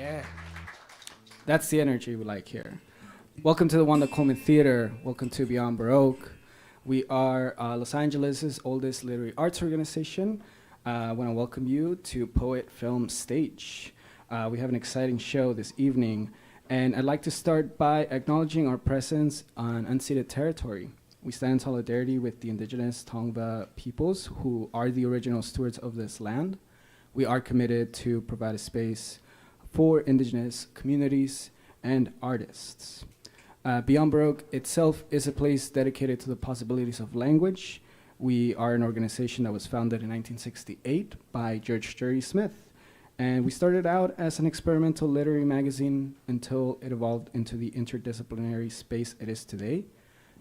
Yeah. That's the energy we like here. Welcome to the Wanda Coleman Theater. Welcome to Beyond Baroque. We are Los Angeles' oldest literary arts organization. I want to welcome you to Poet Film Stage. We have an exciting show this evening, and I'd like to start by acknowledging our presence on unceded territory. We stand in solidarity with the indigenous Tongva peoples who are the original stewards of this land. We are committed to provide a space for indigenous communities and artists. Beyond Baroque itself is a place dedicated to the possibilities of language. We are an organization that was founded in 1968 by George Jerry Smith. And we started out as an experimental literary magazine until it evolved into the interdisciplinary space it is today.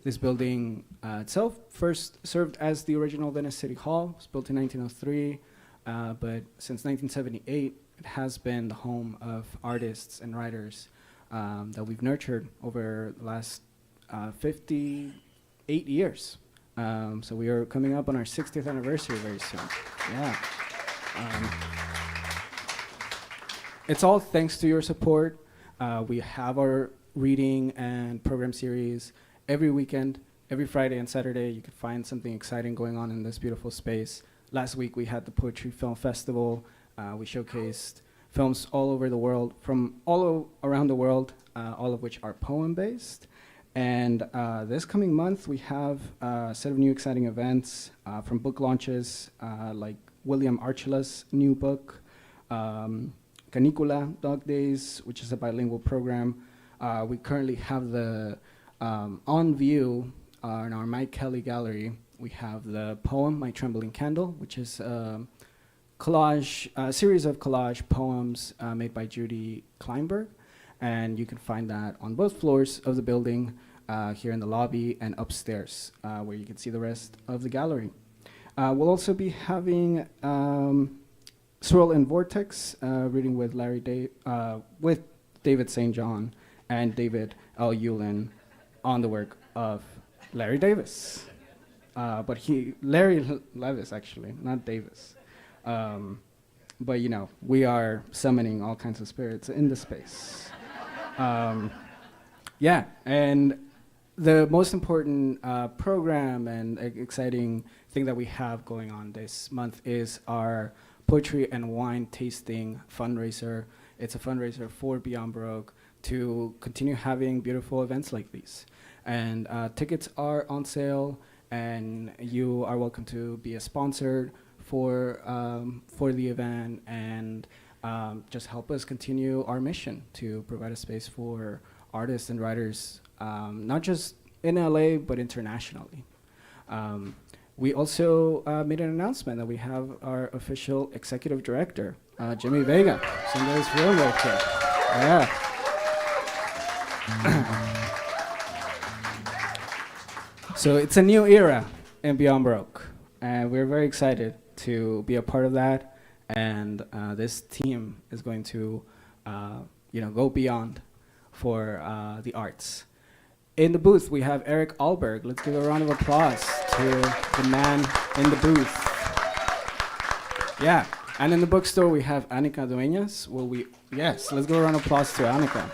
This building itself first served as the original Venice City Hall. It was built in 1903, but since 1978, it has been the home of artists and writers that we've nurtured over the last 58 years. So we are coming up on our 60th anniversary very soon. Yeah. It's all thanks to your support. We have our reading and program series every weekend, every Friday and Saturday. You can find something exciting going on in this beautiful space. Last week we had the Poetry Film Festival. We showcased films all over the world, from around the world, all of which are poem-based. And this coming month we have a set of new exciting events from book launches like William Archela's new book, Canicula, Dog Days, which is a bilingual program. We currently have the on view in our Mike Kelly Gallery. We have the poem My Trembling Candle, which is a series of collage poems made by Judy Kleinberg, and you can find that on both floors of the building, here in the lobby and upstairs, where you can see the rest of the gallery. We'll also be having Swirl and Vortex reading with with David St. John and David L. Yulin on the work of Larry Davis. But Larry Levis, actually, not Davis. But you know, we are summoning all kinds of spirits in the space. Yeah, and the most important program and exciting thing that we have going on this month is our poetry and wine tasting fundraiser. It's a fundraiser for Beyond Baroque to continue having beautiful events like these. And tickets are on sale, and you are welcome to be a sponsor for the event, and just help us continue our mission to provide a space for artists and writers, not just in LA, but internationally. We also made an announcement that we have our official executive director, Jimmy Vega. So in this room right here. Yeah. So it's a new era in Beyond Baroque, and we're very excited to be a part of that. And this team is going to, go beyond for the arts. In the booth, we have Eric Alberg. Let's give a round of applause to the man in the booth. Yeah, and in the bookstore, we have Annika Dueñas. Yes, let's give a round of applause to Annika.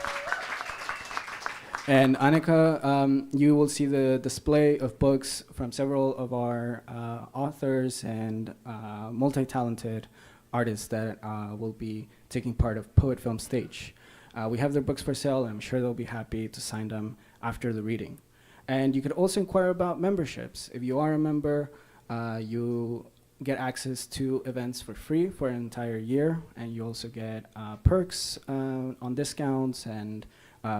And Annika, you will see the display of books from several of our authors and multi-talented artists that will be taking part of Poet Film Stage. We have their books for sale, and I'm sure they'll be happy to sign them after the reading. And you could also inquire about memberships. If you are a member, you get access to events for free for an entire year, and you also get perks on discounts and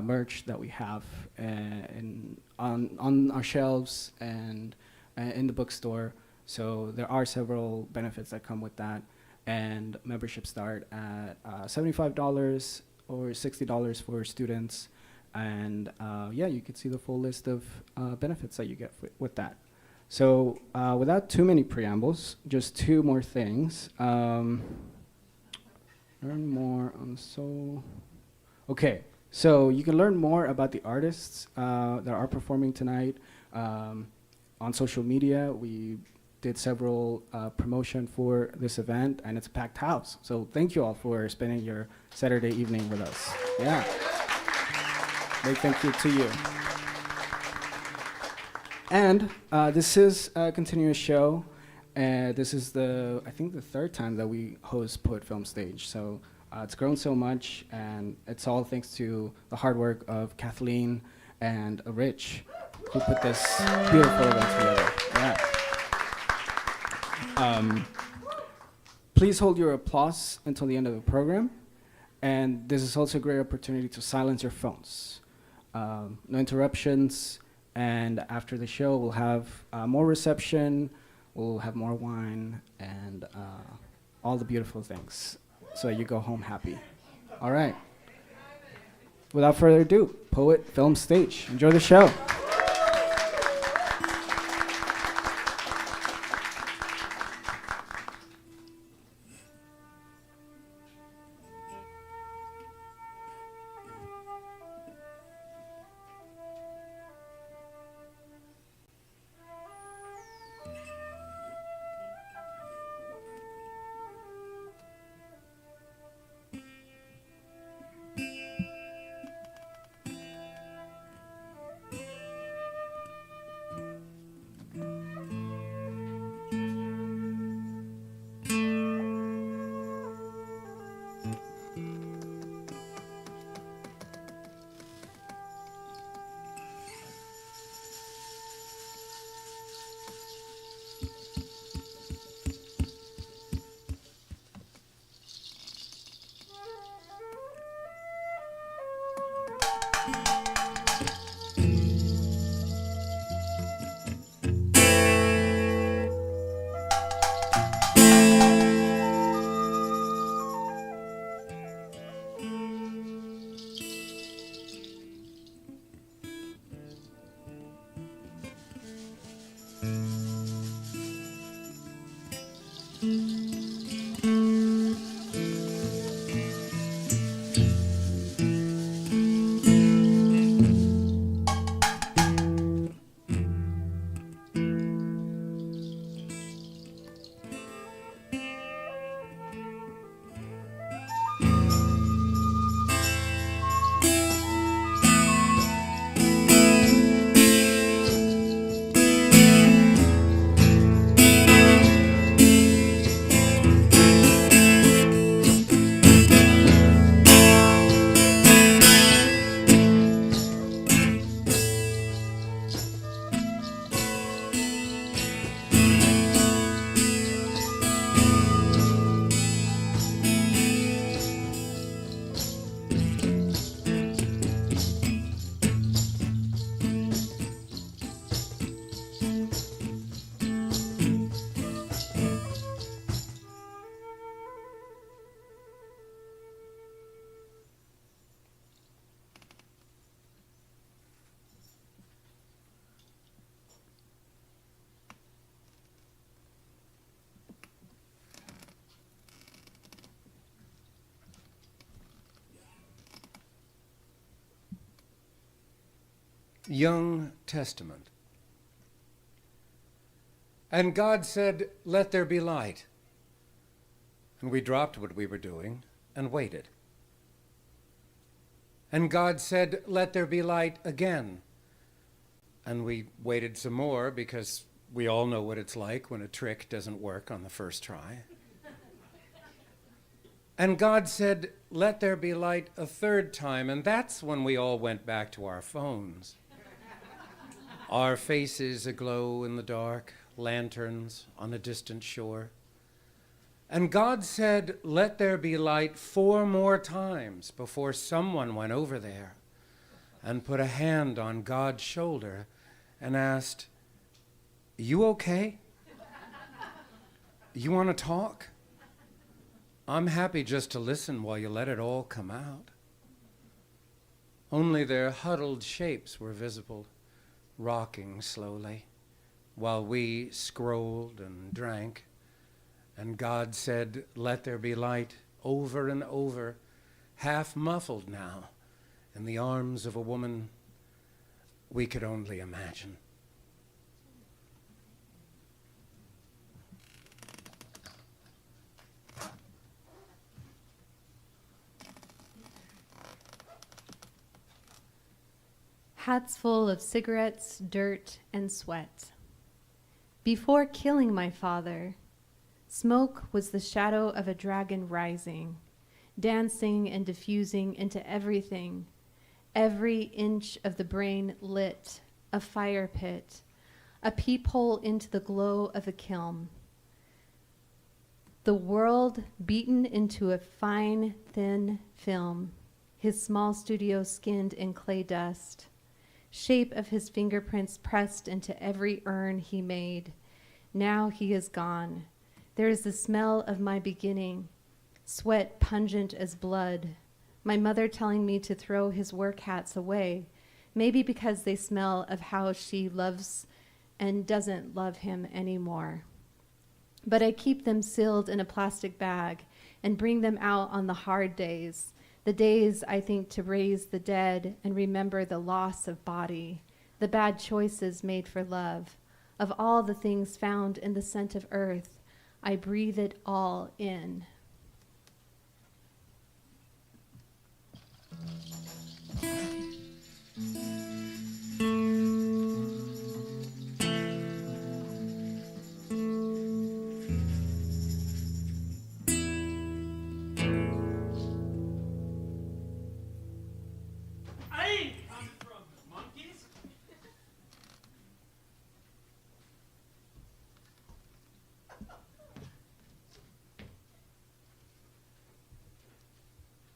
merch that we have on our shelves and in the bookstore. So there are several benefits that come with that, and memberships start at $75 or $60 for students. And you can see the full list of benefits that you get with that. So without too many preambles, just two more things. Learn more on soul. Okay, so you can learn more about the artists that are performing tonight on social media. We did several promotion for this event, and it's a packed house. So thank you all for spending your Saturday evening with us. Yeah. Big thank you to you. And this is a continuous show. This is I think the third time that we host Poet Film Stage. So it's grown so much, and it's all thanks to the hard work of Kathleen and Rich, who put this beautiful event together. Yeah. Please hold your applause until the end of the program. And this is also a great opportunity to silence your phones. No interruptions. And after the show, we'll have more reception, we'll have more wine, and all the beautiful things, so you go home happy. All right. Without further ado, Poet Film Stage. Enjoy the show. Young Testament. And God said, "Let there be light." And we dropped what we were doing and waited. And God said, "Let there be light" again. And we waited some more, because we all know what it's like when a trick doesn't work on the first try. And God said, "Let there be light" a third time, and that's when we all went back to our phones. Our faces aglow in the dark, lanterns on a distant shore. And God said, "Let there be light" 4 more times before someone went over there and put a hand on God's shoulder and asked, "You okay? You want to talk? I'm happy just to listen while you let it all come out." Only their huddled shapes were visible, rocking slowly, while we scrolled and drank. And God said, "Let there be light" over and over, half muffled now in the arms of a woman we could only imagine. hats full of cigarettes, dirt, and sweat. Before killing my father, smoke was the shadow of a dragon rising, dancing and diffusing into everything, every inch of the brain lit, a fire pit, a peephole into the glow of a kiln. The world beaten into a fine, thin film, his small studio skinned in clay dust, shape of his fingerprints pressed into every urn he made. Now he is gone. There is the smell of my beginning, sweat pungent as blood, my mother telling me to throw his work hats away, maybe because they smell of how she loves and doesn't love him anymore. But I keep them sealed in a plastic bag and bring them out on the hard days, the days I think to raise the dead and remember the loss of body, the bad choices made for love. Of all the things found in the scent of earth, I breathe it all in.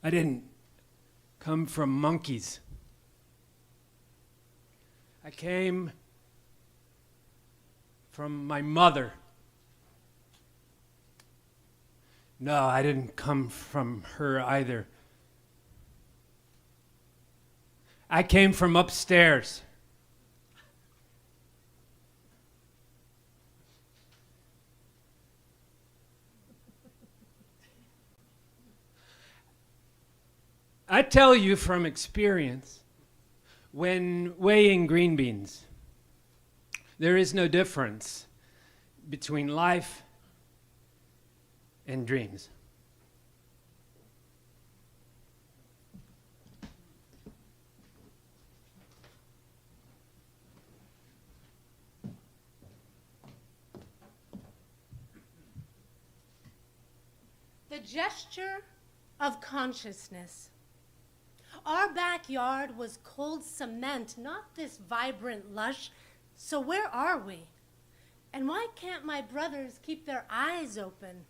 I didn't come from monkeys. I came from my mother. No, I didn't come from her either. I came from upstairs. I tell you from experience, when weighing green beans, there is no difference between life and dreams. The gesture of consciousness. Our backyard was cold cement, not this vibrant lush. So where are we? And why can't my brothers keep their eyes open?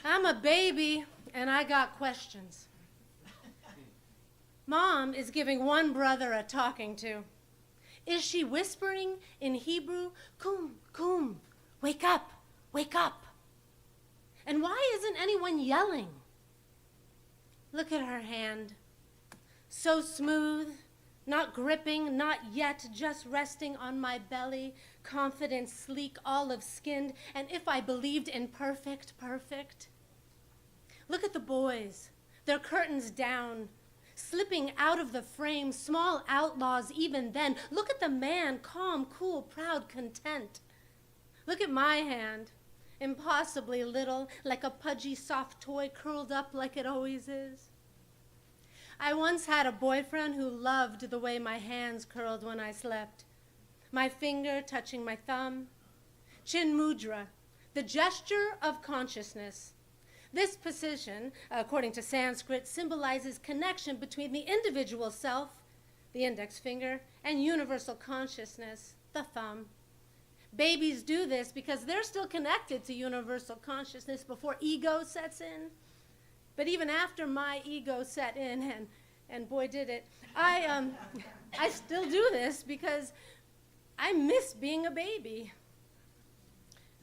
I'm a baby, and I got questions. Mom is giving one brother a talking to. Is she whispering in Hebrew, "Kum, kum, wake up, wake up"? And why isn't anyone yelling? Look at her hand. So smooth, not gripping, not yet, just resting on my belly, confident, sleek, olive-skinned, and if I believed in perfect. Look at the boys, their curtains down, slipping out of the frame, small outlaws even then. Look at the man, calm, cool, proud, content. Look at my hand. Impossibly little, like a pudgy soft toy curled up like it always is. I once had a boyfriend who loved the way my hands curled when I slept. My finger touching my thumb. Chin mudra, the gesture of consciousness. This position, according to Sanskrit, symbolizes connection between the individual self, the index finger, and universal consciousness, the thumb. Babies do this because they're still connected to universal consciousness before ego sets in. But even after my ego set in, and boy did it, I still do this because I miss being a baby.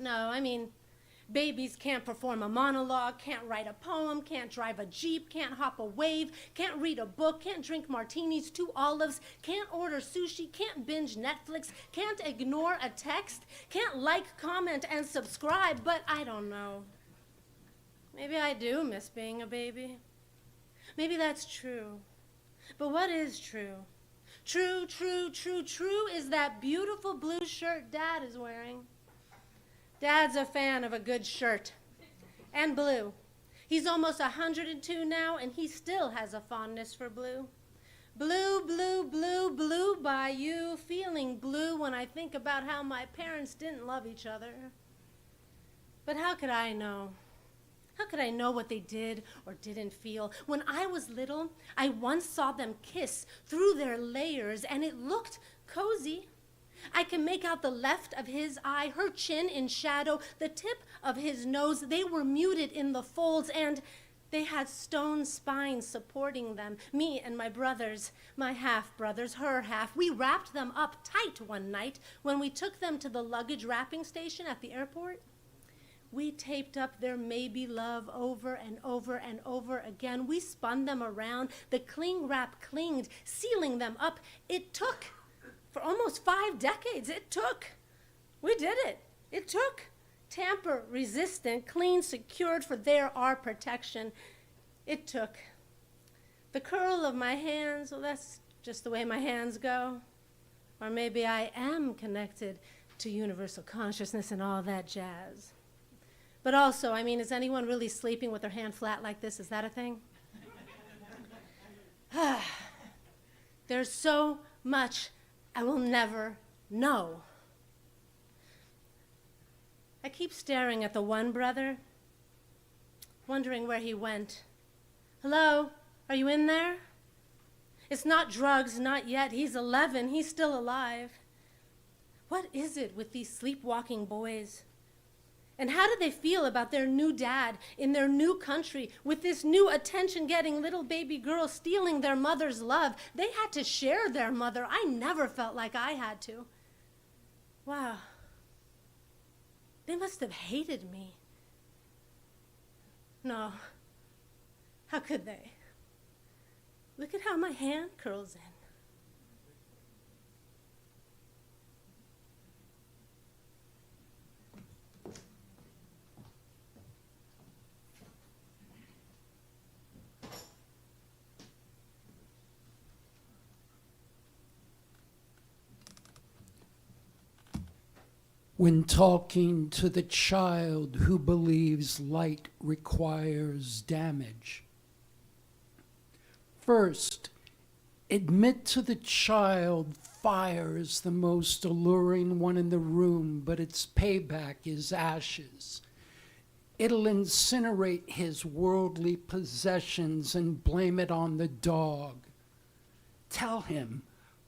No, I mean, babies can't perform a monologue, can't write a poem, can't drive a Jeep, can't hop a wave, can't read a book, can't drink martinis, 2 olives, can't order sushi, can't binge Netflix, can't ignore a text, can't like, comment, and subscribe, but I don't know. Maybe I do miss being a baby. Maybe that's true. But what is true? True is that beautiful blue shirt Dad is wearing. Dad's a fan of a good shirt. And blue. He's almost 102 now, and he still has a fondness for blue. Blue, blue, blue, blue bayou, feeling blue when I think about how my parents didn't love each other. But how could I know? How could I know what they did or didn't feel? When I was little, I once saw them kiss through their layers, and it looked cozy. I can make out the left of his eye, her chin in shadow, the tip of his nose. They were muted in the folds, and they had stone spines supporting them. Me and my brothers, my half-brothers, her half, we wrapped them up tight one night when we took them to the luggage wrapping station at the airport. We taped up their maybe love over and over and over again. We spun them around. The cling wrap clinged, sealing them up. It took, for almost 5 decades, it took. We did it. It took. Tamper-resistant, clean, secured for our protection. It took. The curl of my hands, well, that's just the way my hands go. Or maybe I am connected to universal consciousness and all that jazz. But also, I mean, is anyone really sleeping with their hand flat like this? Is that a thing? There's so much I will never know. I keep staring at the one brother, wondering where he went. Hello, are you in there? It's not drugs, not yet. He's 11, he's still alive. What is it with these sleepwalking boys? And how do they feel about their new dad in their new country with this new attention-getting little baby girl stealing their mother's love? They had to share their mother. I never felt like I had to. Wow. They must have hated me. No. How could they? Look at how my hand curls in. When talking to the child who believes light requires damage, first, admit to the child fire is the most alluring one in the room, but its payback is ashes. It'll incinerate his worldly possessions and blame it on the dog. Tell him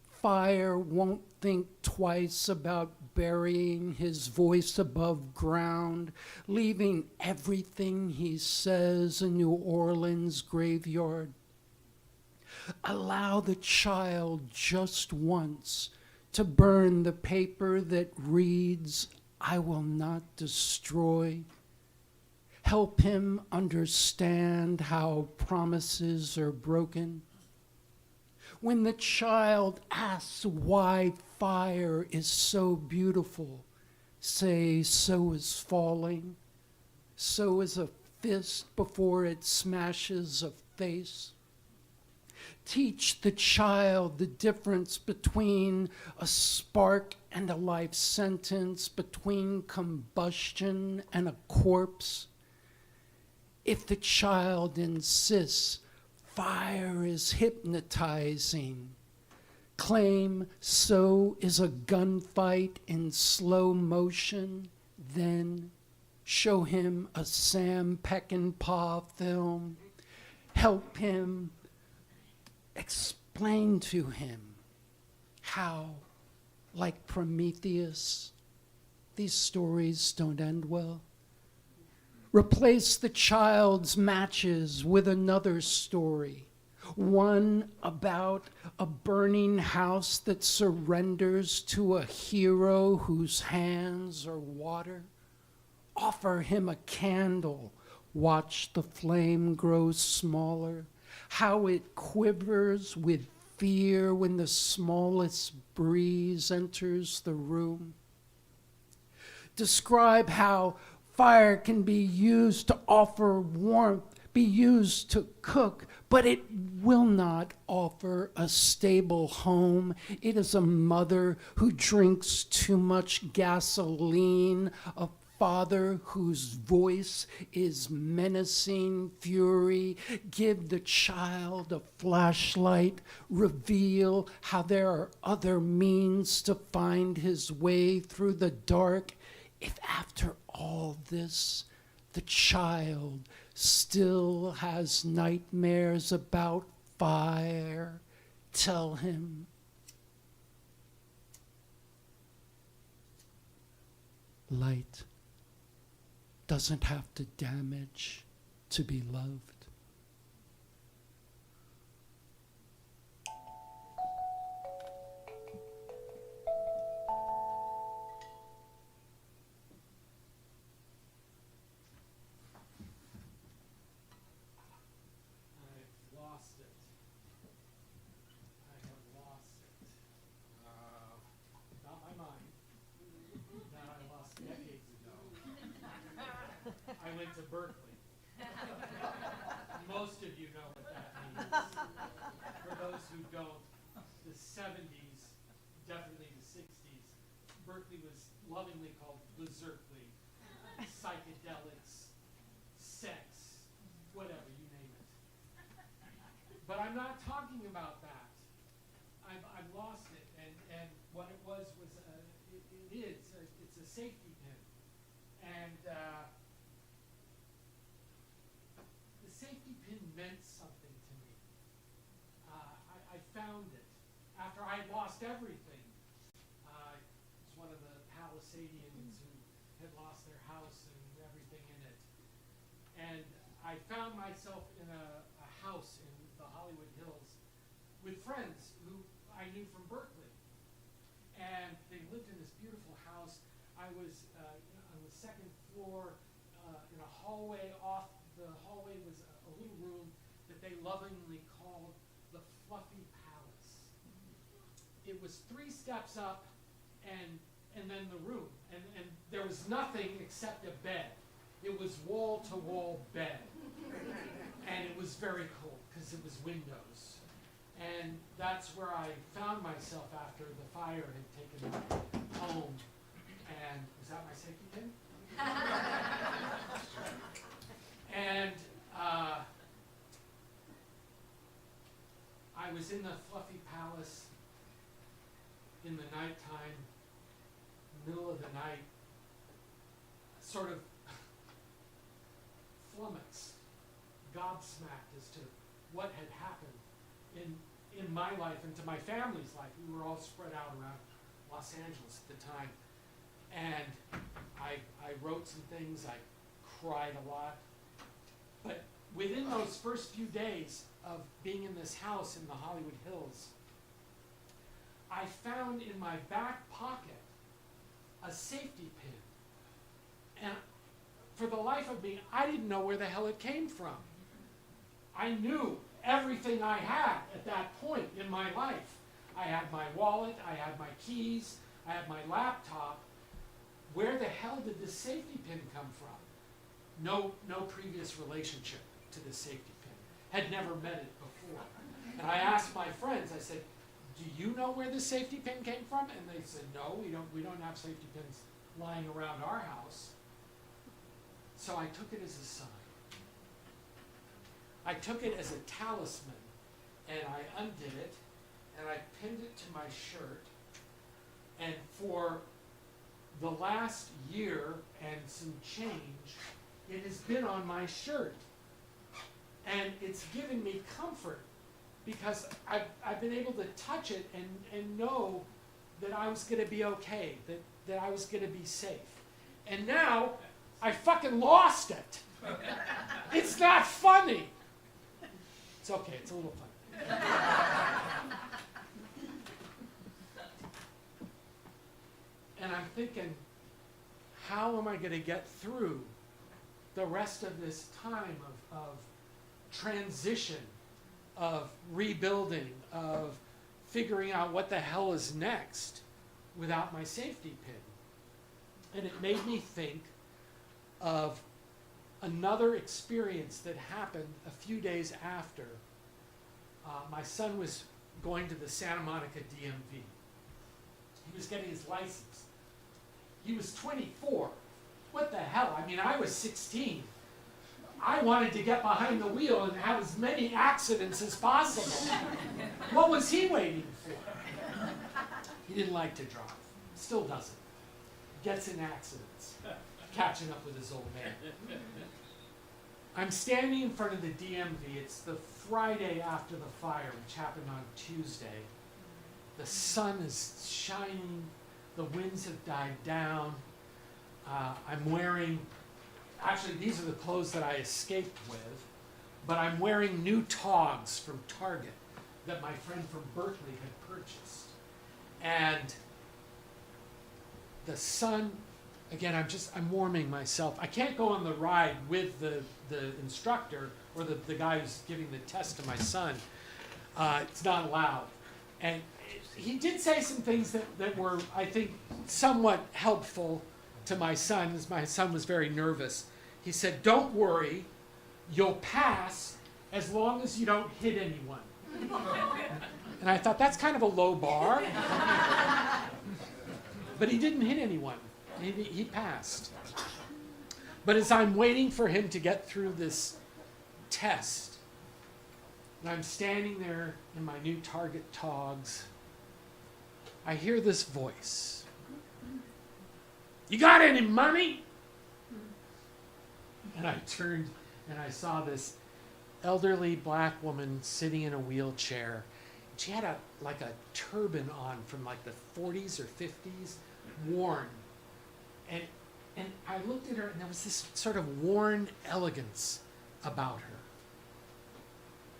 fire won't think twice about burying his voice above ground, leaving everything he says a New Orleans graveyard. Allow the child just once to burn the paper that reads, "I will not destroy." Help him understand how promises are broken. When the child asks why fire is so beautiful, say, "So is falling. So is a fist before it smashes a face." Teach the child the difference between a spark and a life sentence, between combustion and a corpse. If the child insists fire is hypnotizing, claim so is a gunfight in slow motion, then show him a Sam Peckinpah film. Help him, explain to him how, like Prometheus, these stories don't end well. Replace the child's matches with another story, one about a burning house that surrenders to a hero whose hands are water. Offer him a candle, watch the flame grow smaller, how it quivers with fear when the smallest breeze enters the room. Describe how fire can be used to offer warmth, be used to cook, but it will not offer a stable home. It is a mother who drinks too much gasoline, a Father whose voice is menacing fury, give the child a flashlight, reveal how there are other means to find his way through the dark. If after all this, the child still has nightmares about fire, tell him. Light doesn't have to damage to be loved. I went to Berkeley. Most of you know what that means. For those who don't, the 70s, definitely the 60s, Berkeley was lovingly called Berserkly, psychedelics, sex, whatever, you name it. But I'm not talking about that. I've lost it, and what it was it's a safety pin. And the safety pin meant something to me. I found it after I had lost everything. I was one of the Palisadians who had lost their house and everything in it. And I found myself in a house in the Hollywood Hills with friends who I knew from Berkeley. And they lived in this beautiful house. I was on the second floor in a hallway. Off the hallway was a little room that they lovingly called the Fluffy Palace. It was 3 steps up and then the room. And there was nothing except a bed. It was wall-to-wall bed. And it was very cold because it was windows. And that's where I found myself after the fire had taken me home. And was that my safety pin? And I was in the Fluffy Palace in the nighttime, middle of the night, sort of flummoxed, gobsmacked as to what had happened in my life and to my family's life. We were all spread out around Los Angeles at the time. And I wrote some things, I cried a lot. But within those first few days of being in this house in the Hollywood Hills, I found in my back pocket a safety pin. And for the life of me, I didn't know where the hell it came from. I knew everything I had at that point in my life. I had my wallet, I had my keys, I had my laptop. Where the hell did this safety pin come from? No previous relationship to this safety pin. Had never met it before. And I asked my friends, I said, do you know where this safety pin came from? And they said, no, we don't have safety pins lying around our house. So I took it as a sign. I took it as a talisman, and I undid it, and I pinned it to my shirt. And for the last year and some change, it has been on my shirt. And it's given me comfort because I've been able to touch it and know that I was going to be okay, that I was going to be safe. And now I fucking lost it. It's not funny. It's okay, it's a little funny. And I'm thinking, how am I going to get through the rest of this time of transition, of rebuilding, of figuring out what the hell is next without my safety pin? And it made me think of another experience that happened a few days after. My son was going to the Santa Monica DMV. He was getting his license. He was 24. what the hell? I mean, I was 16. I wanted to get behind the wheel and have as many accidents as possible. What was he waiting for? He didn't like to drive. Still doesn't. Gets in accidents. Catching up with his old man. I'm standing in front of the DMV. It's the Friday after the fire, which happened on Tuesday. The sun is shining. The winds have died down. I'm wearing, actually these are the clothes that I escaped with, but I'm wearing new togs from Target that my friend from Berkeley had purchased. And the sun, again, I'm warming myself. I can't go on the ride with the instructor or the guy who's giving the test to my son. It's not allowed. And he did say some things that were, I think, somewhat helpful to my son, as my son was very nervous. He said, don't worry, you'll pass as long as you don't hit anyone. And I thought, that's kind of a low bar. But he didn't hit anyone. He passed. But as I'm waiting for him to get through this test, and I'm standing there in my new Target togs, I hear this voice. You got any money? And I turned and I saw this elderly black woman sitting in a wheelchair. She had a turban on from like the 40s or 50s, worn. And I looked at her and there was this sort of worn elegance about her.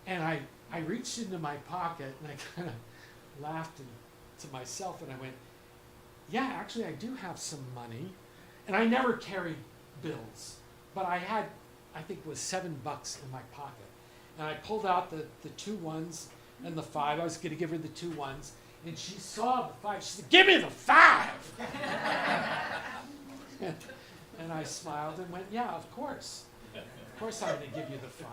And I reached into my pocket and I kind of laughed to myself and I went, yeah, actually I do have some money. And I never carried bills, but I had, I think it was $7 in my pocket. And I pulled out the 2 ones and the 5. I was going to give her the 2 ones. And she saw the 5. She said, give me the 5! And I smiled and went, yeah, of course. Of course I'm going to give you the 5.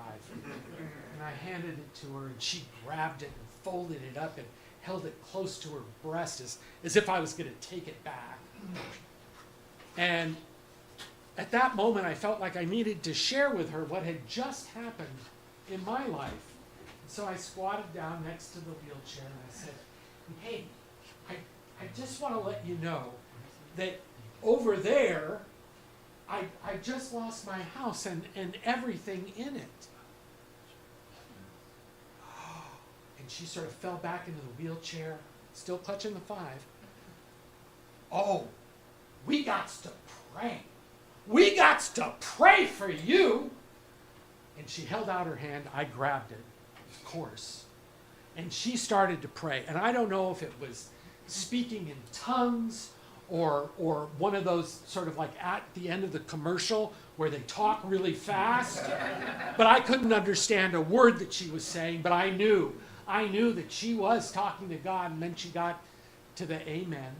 And I handed it to her, and she grabbed it and folded it up and held it close to her breast as if I was going to take it back. And at that moment, I felt like I needed to share with her what had just happened in my life. So I squatted down next to the wheelchair and I said, hey, I just want to let you know that over there, I just lost my house and everything in it. And she sort of fell back into the wheelchair, still clutching the 5. Oh, we gots to pray. We gots to pray for you. And she held out her hand. I grabbed it, of course. And she started to pray. And I don't know if it was speaking in tongues or one of those sort of like at the end of the commercial where they talk really fast. But I couldn't understand a word that she was saying, but I knew that she was talking to God. And then she got to the amen.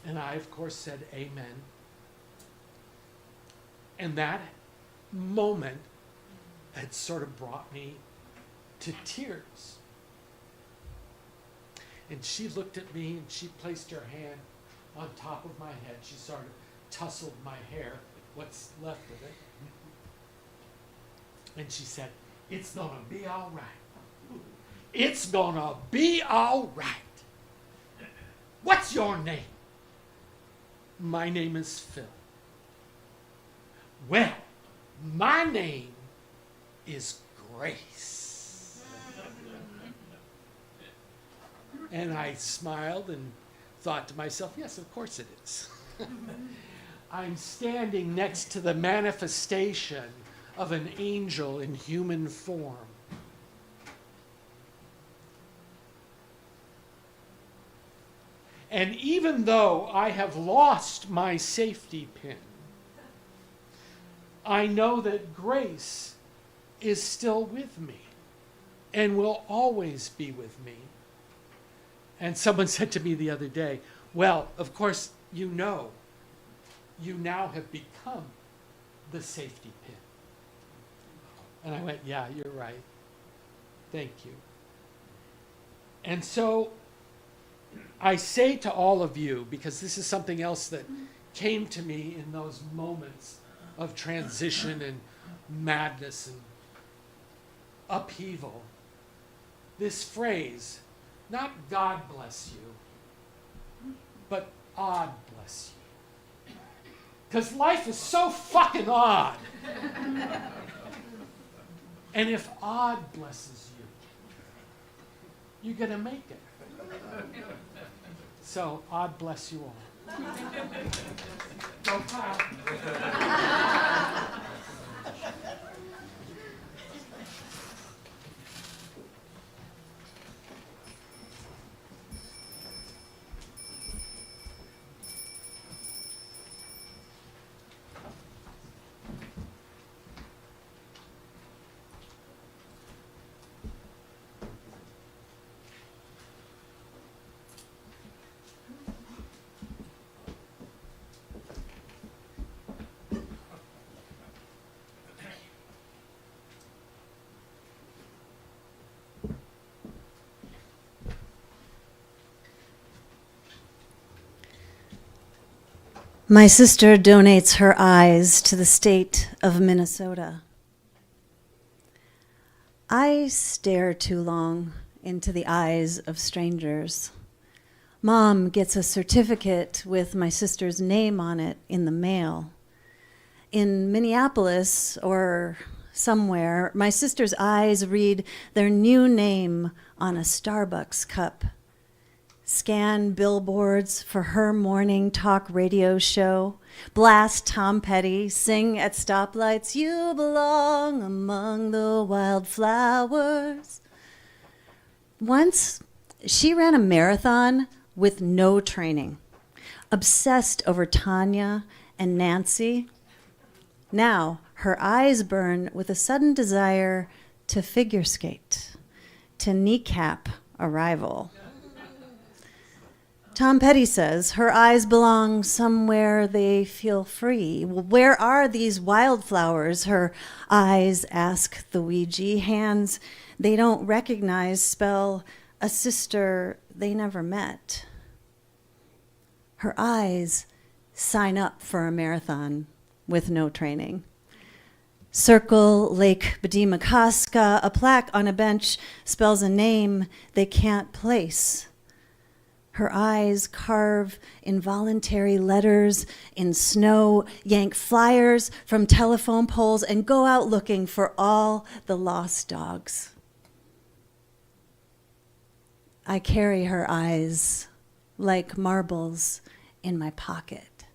And I, of course, said amen. And that moment had sort of brought me to tears. And she looked at me and she placed her hand on top of my head. She sort of tousled my hair, what's left of it. And she said, it's gonna be all right. It's gonna be all right. What's your name? My name is Phil. Well, my name is Grace. And I smiled and thought to myself, yes, of course it is. I'm standing next to the manifestation of an angel in human form. And even though I have lost my safety pin, I know that grace is still with me and will always be with me. And someone said to me the other day, well, of course, you now have become the safety pin. And I went, yeah, you're right. Thank you. And so I say to all of you, because this is something else that came to me in those moments of transition and madness and upheaval. This phrase, not God bless you, but odd bless you. Because life is so fucking odd. And if odd blesses you, you're gonna make it. So, odd bless you all. Go clap. My sister donates her eyes to the state of Minnesota. I stare too long into the eyes of strangers. Mom gets a certificate with my sister's name on it in the mail. In Minneapolis or somewhere, my sister's eyes read their new name on a Starbucks cup. Scan billboards for her morning talk radio show, blast Tom Petty, sing at stoplights, you belong among the wildflowers. Once, she ran a marathon with no training, obsessed over Tanya and Nancy. Now, her eyes burn with a sudden desire to figure skate, to kneecap a rival. Tom Petty says her eyes belong somewhere they feel free. Well, where are these wildflowers? Her eyes ask the Ouija. Hands they don't recognize spell a sister they never met. Her eyes sign up for a marathon with no training. Circle Lake Bedimakasca, a plaque on a bench spells a name they can't place. Her eyes carve involuntary letters in snow, yank flyers from telephone poles, and go out looking for all the lost dogs. I carry her eyes like marbles in my pocket.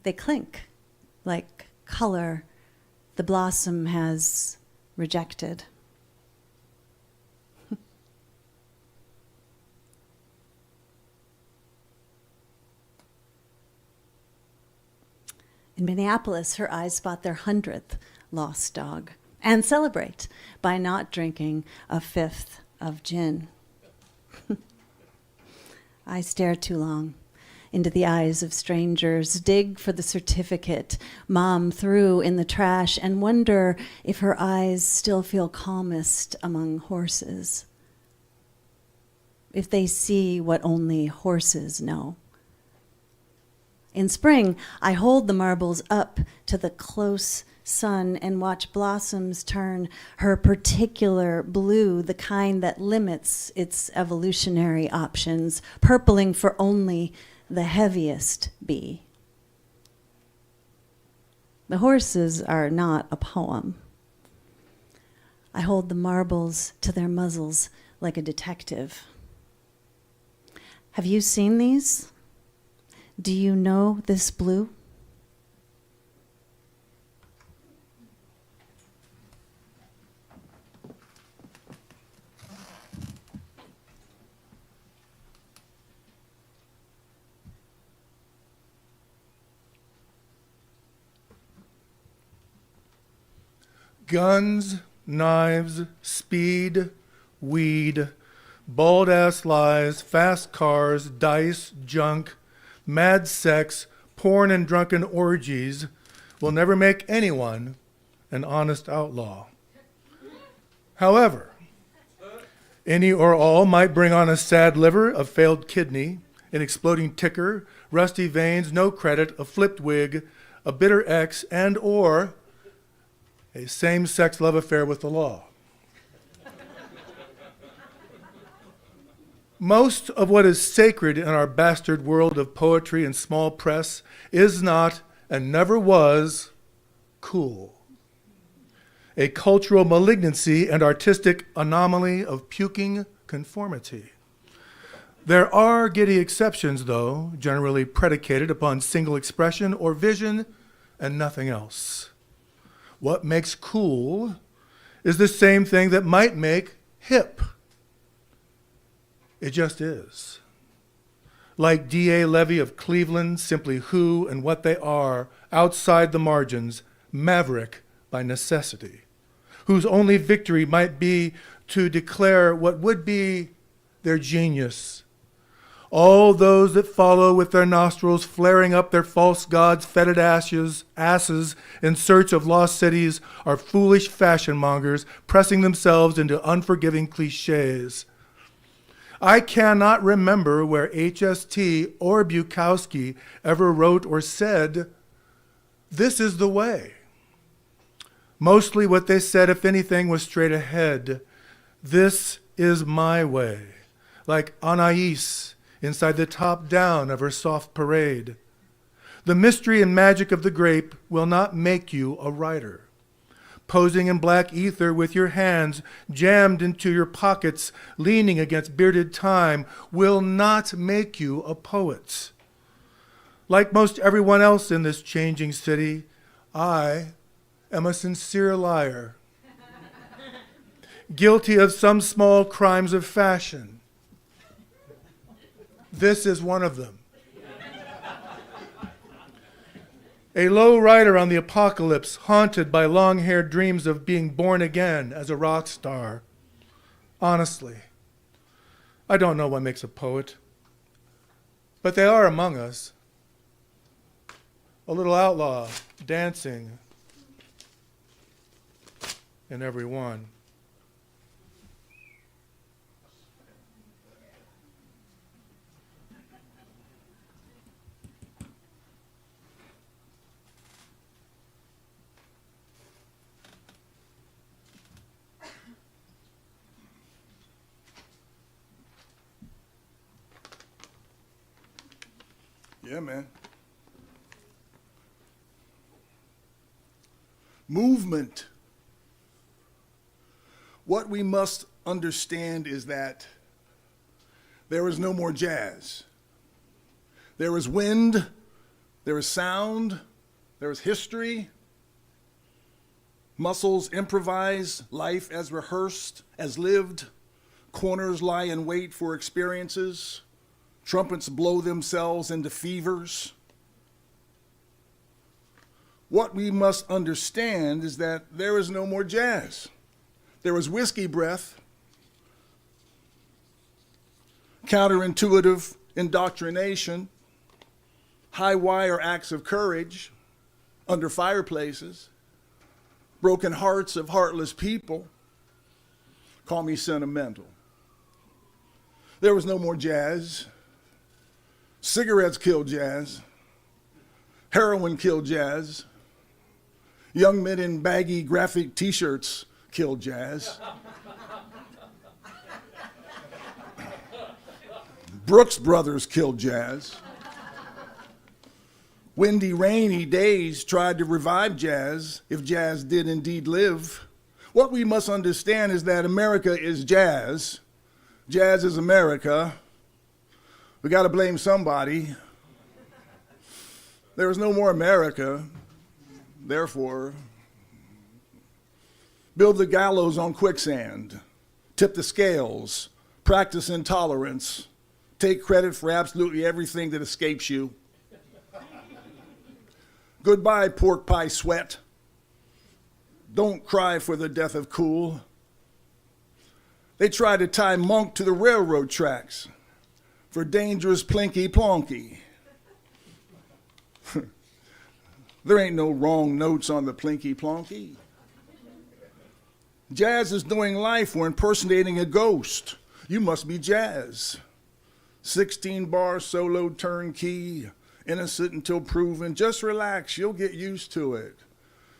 They clink like color the blossom has rejected. In Minneapolis, her eyes spot their 100th lost dog and celebrate by not drinking a fifth of gin. I stare too long into the eyes of strangers, dig for the certificate Mom threw in the trash, and wonder if her eyes still feel calmest among horses, if they see what only horses know. In spring, I hold the marbles up to the close sun and watch blossoms turn her particular blue, the kind that limits its evolutionary options, purpling for only the heaviest bee. The horses are not a poem. I hold the marbles to their muzzles like a detective. Have you seen these? Do you know this blue? Guns, knives, speed, weed, bald-ass lies, fast cars, dice, junk, mad sex, porn and drunken orgies will never make anyone an honest outlaw. However, any or all might bring on a sad liver, a failed kidney, an exploding ticker, rusty veins, no credit, a flipped wig, a bitter ex, and or a same-sex love affair with the law. Most of what is sacred in our bastard world of poetry and small press is not and never was cool. A cultural malignancy and artistic anomaly of puking conformity. There are giddy exceptions, though, generally predicated upon single expression or vision and nothing else. What makes cool is the same thing that might make hip. It just is. Like D.A. Levy of Cleveland, simply who and what they are, outside the margins, maverick by necessity, whose only victory might be to declare what would be their genius. All those that follow with their nostrils flaring up their false gods' fetid asses in search of lost cities are foolish fashion mongers pressing themselves into unforgiving cliches. I cannot remember where HST or Bukowski ever wrote or said, "This is the way." Mostly what they said, if anything, was straight ahead. This is my way, like Anais inside the top down of her soft parade. The mystery and magic of the grape will not make you a writer. Posing in black ether with your hands jammed into your pockets, leaning against bearded time, will not make you a poet. Like most everyone else in this changing city, I am a sincere liar, guilty of some small crimes of fashion. This is one of them. A low rider on the apocalypse, haunted by long-haired dreams of being born again as a rock star. Honestly, I don't know what makes a poet, but they are among us. A little outlaw dancing in every one. Yeah, man. Movement. What we must understand is that there is no more jazz. There is wind, there is sound, there is history. Muscles improvise, life as rehearsed, as lived. Corners lie in wait for experiences. Trumpets blow themselves into fevers. What we must understand is that there is no more jazz. There is whiskey breath, counterintuitive indoctrination, high wire acts of courage under fireplaces, broken hearts of heartless people. Call me sentimental. There was no more jazz. Cigarettes killed jazz. Heroin killed jazz. Young men in baggy graphic t-shirts killed jazz. Brooks Brothers killed jazz. Windy, rainy days tried to revive jazz, if jazz did indeed live. What we must understand is that America is jazz. Jazz is America. We got to blame somebody. There is no more America. Therefore, build the gallows on quicksand, tip the scales, practice intolerance, take credit for absolutely everything that escapes you. Goodbye, pork pie sweat. Don't cry for the death of cool. They tried to tie Monk to the railroad tracks for dangerous plinky plonky. There ain't no wrong notes on the plinky plonky. Jazz is doing life or impersonating a ghost. You must be jazz. 16-bar solo turnkey, innocent until proven. Just relax, you'll get used to it.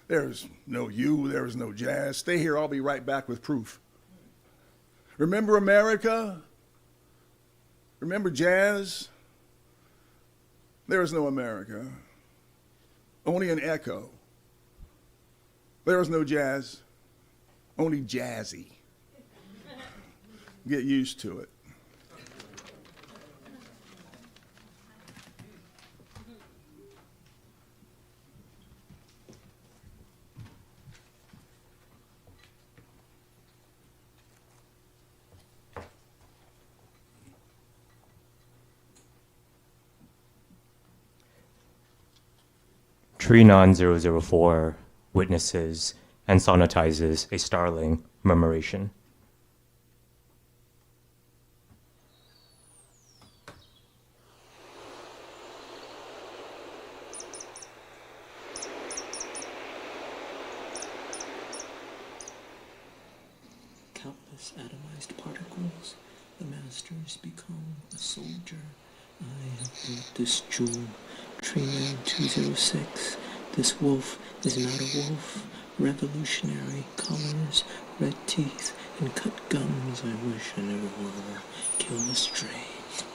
There's no you, there's no jazz. Stay here, I'll be right back with proof. Remember America? Remember jazz? There is no America, only an echo. There is no jazz, only jazzy. Get used to it. Trinon 004 witnesses and sonatizes a starling murmuration. Countless atomized particles, the masters become a soldier. I have built this jewel, Trinon 206. This wolf is not a wolf. Revolutionary colors, red teeth, and cut gums. I wish I never were. Kill the stray.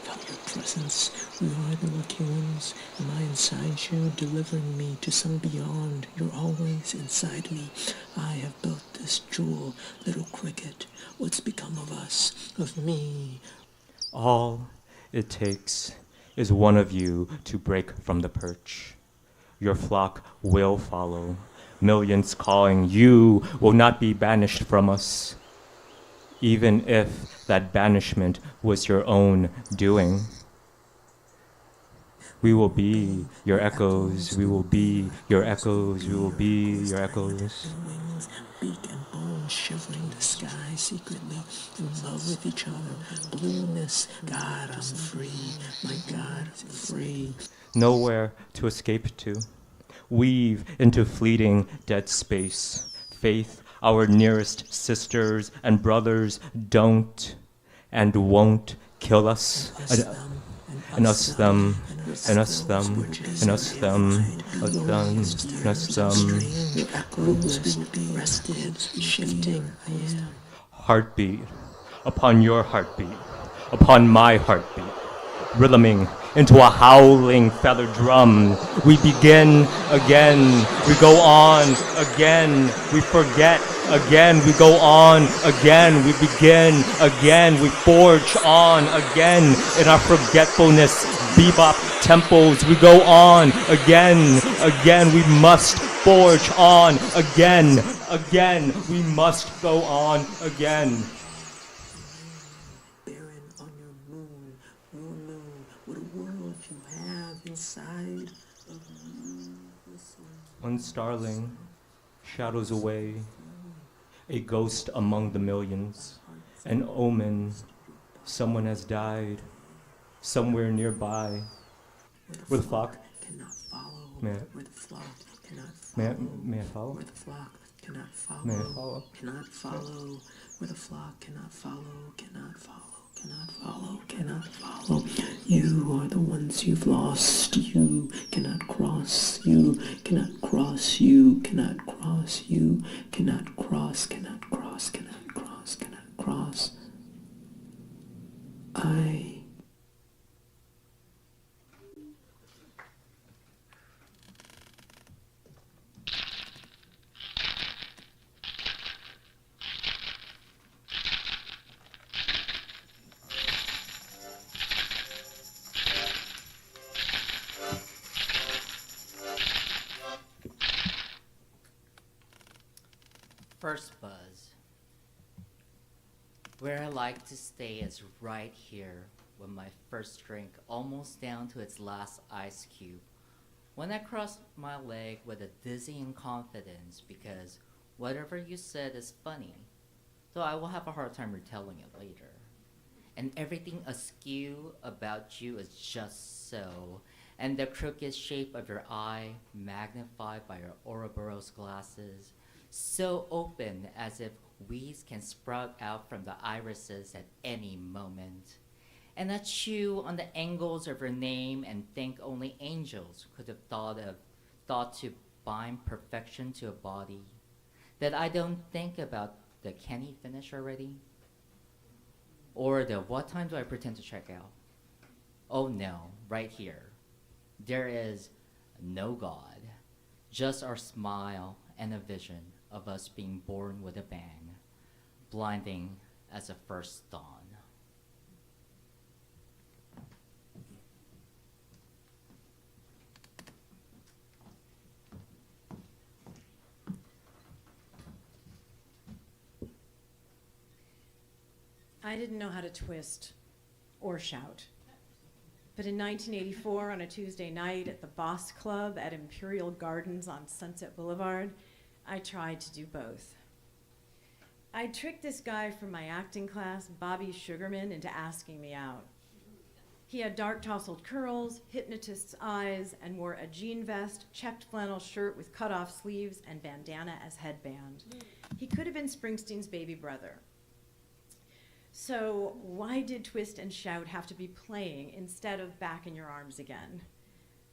Felt your presence. We are the lucky ones. Am I inside you, delivering me to some beyond? You're always inside me. I have built this jewel, little cricket. What's become of us, of me? All it takes is one of you to break from the perch. Your flock will follow. Millions calling, you will not be banished from us, even if that banishment was your own doing. We will be your echoes, we will be your echoes, we will be your echoes. Wings, beak and bone shivering the sky secretly, in love with each other. Blueness, God, I'm free. My God, I'm free. Nowhere to escape to. Weave into fleeting dead space. Faith, our nearest sisters and brothers, don't and won't kill us. And us them, and us them, and us them, us them, and us them. Your echoes will be rested, shifting. I am. Heartbeat upon your heartbeat, upon my heartbeat, rhythming into a howling feather drum. We begin again, we go on again, we forget again, we go on again, we begin again, we forge on again in our forgetfulness, bebop tempos. We go on again, again, we must forge on again, again, we must go on again. Barren on your moon, moon, what a world you have inside of you. One starling shadows away, a ghost among the millions, an omen. Someone has died somewhere nearby. Where the flock cannot follow. May I- Where the flock cannot follow. may I follow? Where the flock cannot follow. May I follow? Cannot follow. Where the flock cannot follow. Cannot follow. Cannot follow. Cannot follow. You are the ones you've lost. You cannot cross. You cannot cross. You cannot cross. You cannot cross. Cannot cross. Cannot cross. Cannot cross. First buzz. Where I like to stay is right here with my first drink almost down to its last ice cube. When I cross my leg with a dizzying confidence because whatever you said is funny, though I will have a hard time retelling it later. And everything askew about you is just so, and the crooked shape of your eye magnified by your Ouroboros glasses, so open as if weeds can sprout out from the irises at any moment. and I chew on the angles of her name and think only angels could have thought to bind perfection to a body. That I don't think about the can he finish already? Or the what time do I pretend to check out? Oh no, right here. There is no God, just our smile and a vision of us being born with a bang, blinding as a first dawn. I didn't know how to twist or shout. But in 1984, on a Tuesday night at the Boss Club at Imperial Gardens on Sunset Boulevard, I tried to do both. I tricked this guy from my acting class, Bobby Sugarman, into asking me out. He had dark tousled curls, hypnotist's eyes, and wore a jean vest, checked flannel shirt with cut-off sleeves, and bandana as headband. He could have been Springsteen's baby brother. So why did Twist and Shout have to be playing instead of Back in Your Arms Again?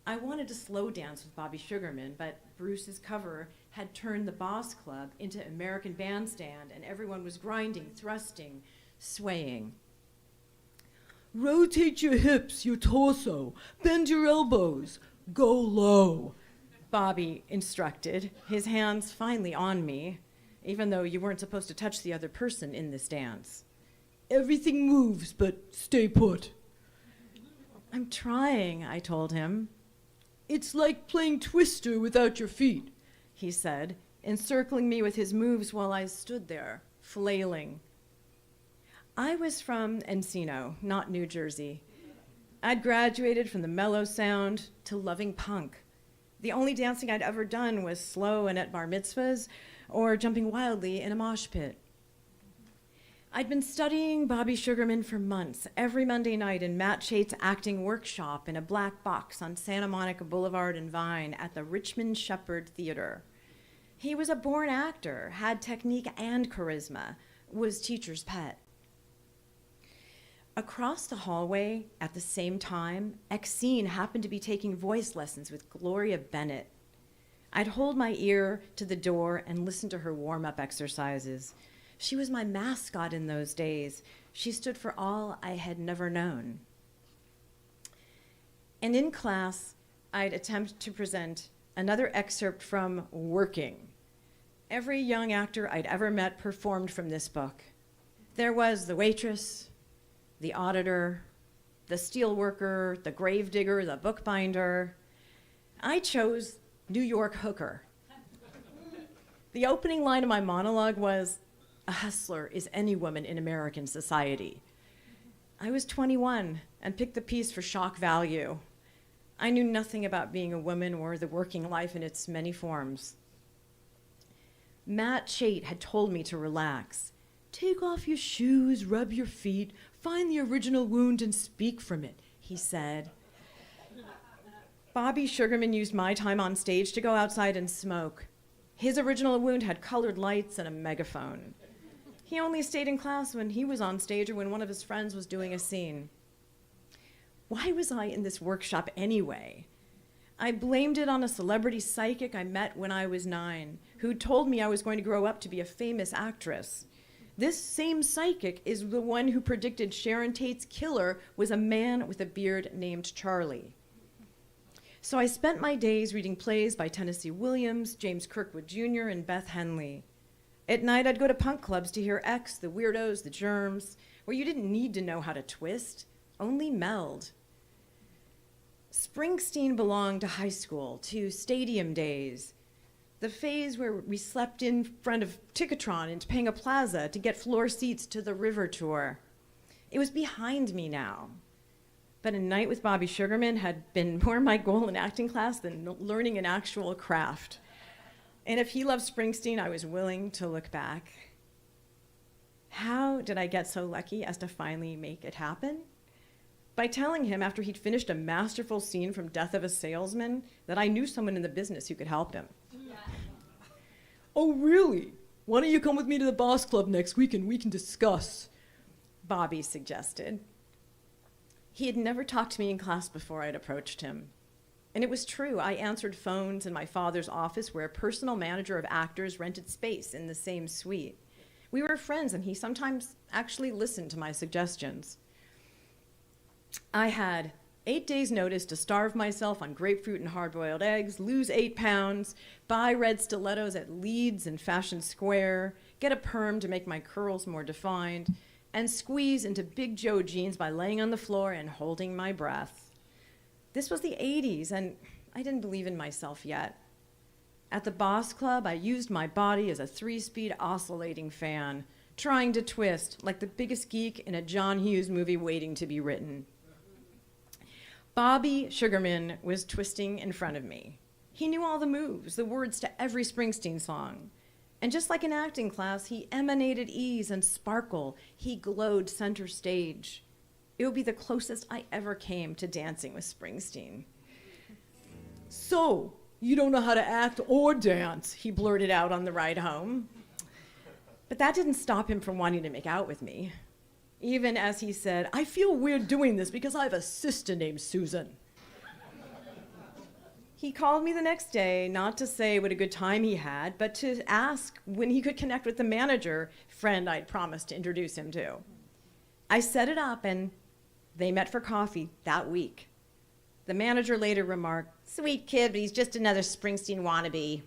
I wanted to slow dance with Bobby Sugarman, but Bruce's cover had turned the Boss Club into American Bandstand, and everyone was grinding, thrusting, swaying. Rotate your hips, your torso, bend your elbows, go low, Bobby instructed, his hands finally on me, even though you weren't supposed to touch the other person in this dance. Everything moves, but stay put. I'm trying, I told him. It's like playing Twister without your feet, he said, encircling me with his moves while I stood there, flailing. I was from Encino, not New Jersey. I'd graduated from the mellow sound to loving punk. The only dancing I'd ever done was slow and at bar mitzvahs or jumping wildly in a mosh pit. I'd been studying Bobby Sugarman for months, every Monday night in Matt Chait's acting workshop in a black box on Santa Monica Boulevard and Vine at the Richmond Shepherd Theater. He was a born actor, had technique and charisma, was teacher's pet. Across the hallway, at the same time, Exene happened to be taking voice lessons with Gloria Bennett. I'd hold my ear to the door and listen to her warm-up exercises. She was my mascot in those days. She stood for all I had never known. And in class, I'd attempt to present another excerpt from Working. Every young actor I'd ever met performed from this book. There was the waitress, the auditor, the steelworker, the gravedigger, the bookbinder. I chose New York hooker. The opening line of my monologue was, "A hustler is any woman in American society." I was 21 and picked the piece for shock value. I knew nothing about being a woman or the working life in its many forms. Matt Chait had told me to relax. Take off your shoes, rub your feet, find the original wound and speak from it, he said. Bobby Sugarman used my time on stage to go outside and smoke. His original wound had colored lights and a megaphone. He only stayed in class when he was on stage or when one of his friends was doing a scene. Why was I in this workshop anyway? I blamed it on a celebrity psychic I met when I was 9, who told me I was going to grow up to be a famous actress. This same psychic is the one who predicted Sharon Tate's killer was a man with a beard named Charlie. So I spent my days reading plays by Tennessee Williams, James Kirkwood Jr., and Beth Henley. At night, I'd go to punk clubs to hear X, the Weirdos, the Germs, where you didn't need to know how to twist, only meld. Springsteen belonged to high school, to stadium days, the phase where we slept in front of Ticketron in Topanga Plaza to get floor seats to the River Tour. It was behind me now. But a night with Bobby Sugarman had been more my goal in acting class than learning an actual craft. And if he loved Springsteen, I was willing to look back. How did I get so lucky as to finally make it happen? By telling him after he'd finished a masterful scene from Death of a Salesman that I knew someone in the business who could help him. Yeah. Oh, really? Why don't you come with me to the Boss Club next week and we can discuss? Bobby suggested. He had never talked to me in class before I'd approached him. And it was true. I answered phones in my father's office where a personal manager of actors rented space in the same suite. We were friends, and he sometimes actually listened to my suggestions. I had 8 days' notice to starve myself on grapefruit and hard-boiled eggs, lose 8 pounds, buy red stilettos at Leeds and Fashion Square, get a perm to make my curls more defined, and squeeze into Big Joe jeans by laying on the floor and holding my breath. This was the 80s, and I didn't believe in myself yet. At the Boss Club, I used my body as a 3-speed oscillating fan, trying to twist like the biggest geek in a John Hughes movie waiting to be written. Bobby Sugarman was twisting in front of me. He knew all the moves, the words to every Springsteen song. And just like in acting class, he emanated ease and sparkle. He glowed center stage. It would be the closest I ever came to dancing with Springsteen. "So, you don't know how to act or dance," he blurted out on the ride home. But that didn't stop him from wanting to make out with me. Even as he said, "I feel weird doing this because I have a sister named Susan." He called me the next day, not to say what a good time he had, but to ask when he could connect with the manager friend I'd promised to introduce him to. I set it up, and they met for coffee that week. The manager later remarked, "Sweet kid, but he's just another Springsteen wannabe."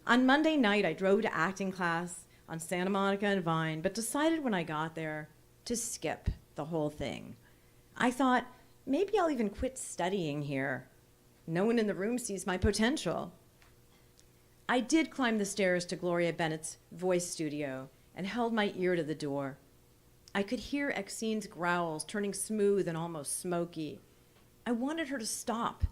On Monday night, I drove to acting class on Santa Monica and Vine, but decided when I got there to skip the whole thing. I thought, maybe I'll even quit studying here. No one in the room sees my potential. I did climb the stairs to Gloria Bennett's voice studio and held my ear to the door. I could hear Exine's growls turning smooth and almost smoky. I wanted her to stop.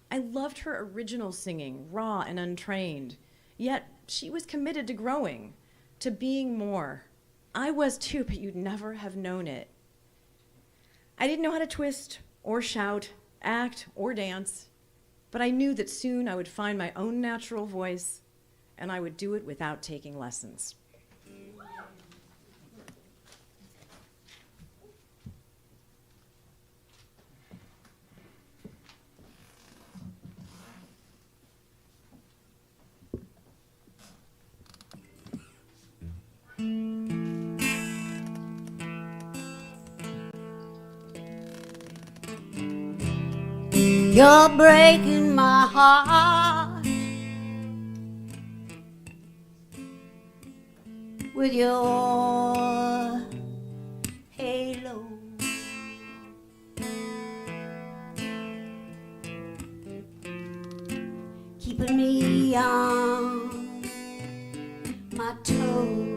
I loved her original singing, raw and untrained. Yet she was committed to growing, to being more. I was too, but you'd never have known it. I didn't know how to twist or shout, act or dance, but I knew that soon I would find my own natural voice, and I would do it without taking lessons. You're breaking my heart with your halo. Keeping me on my toes.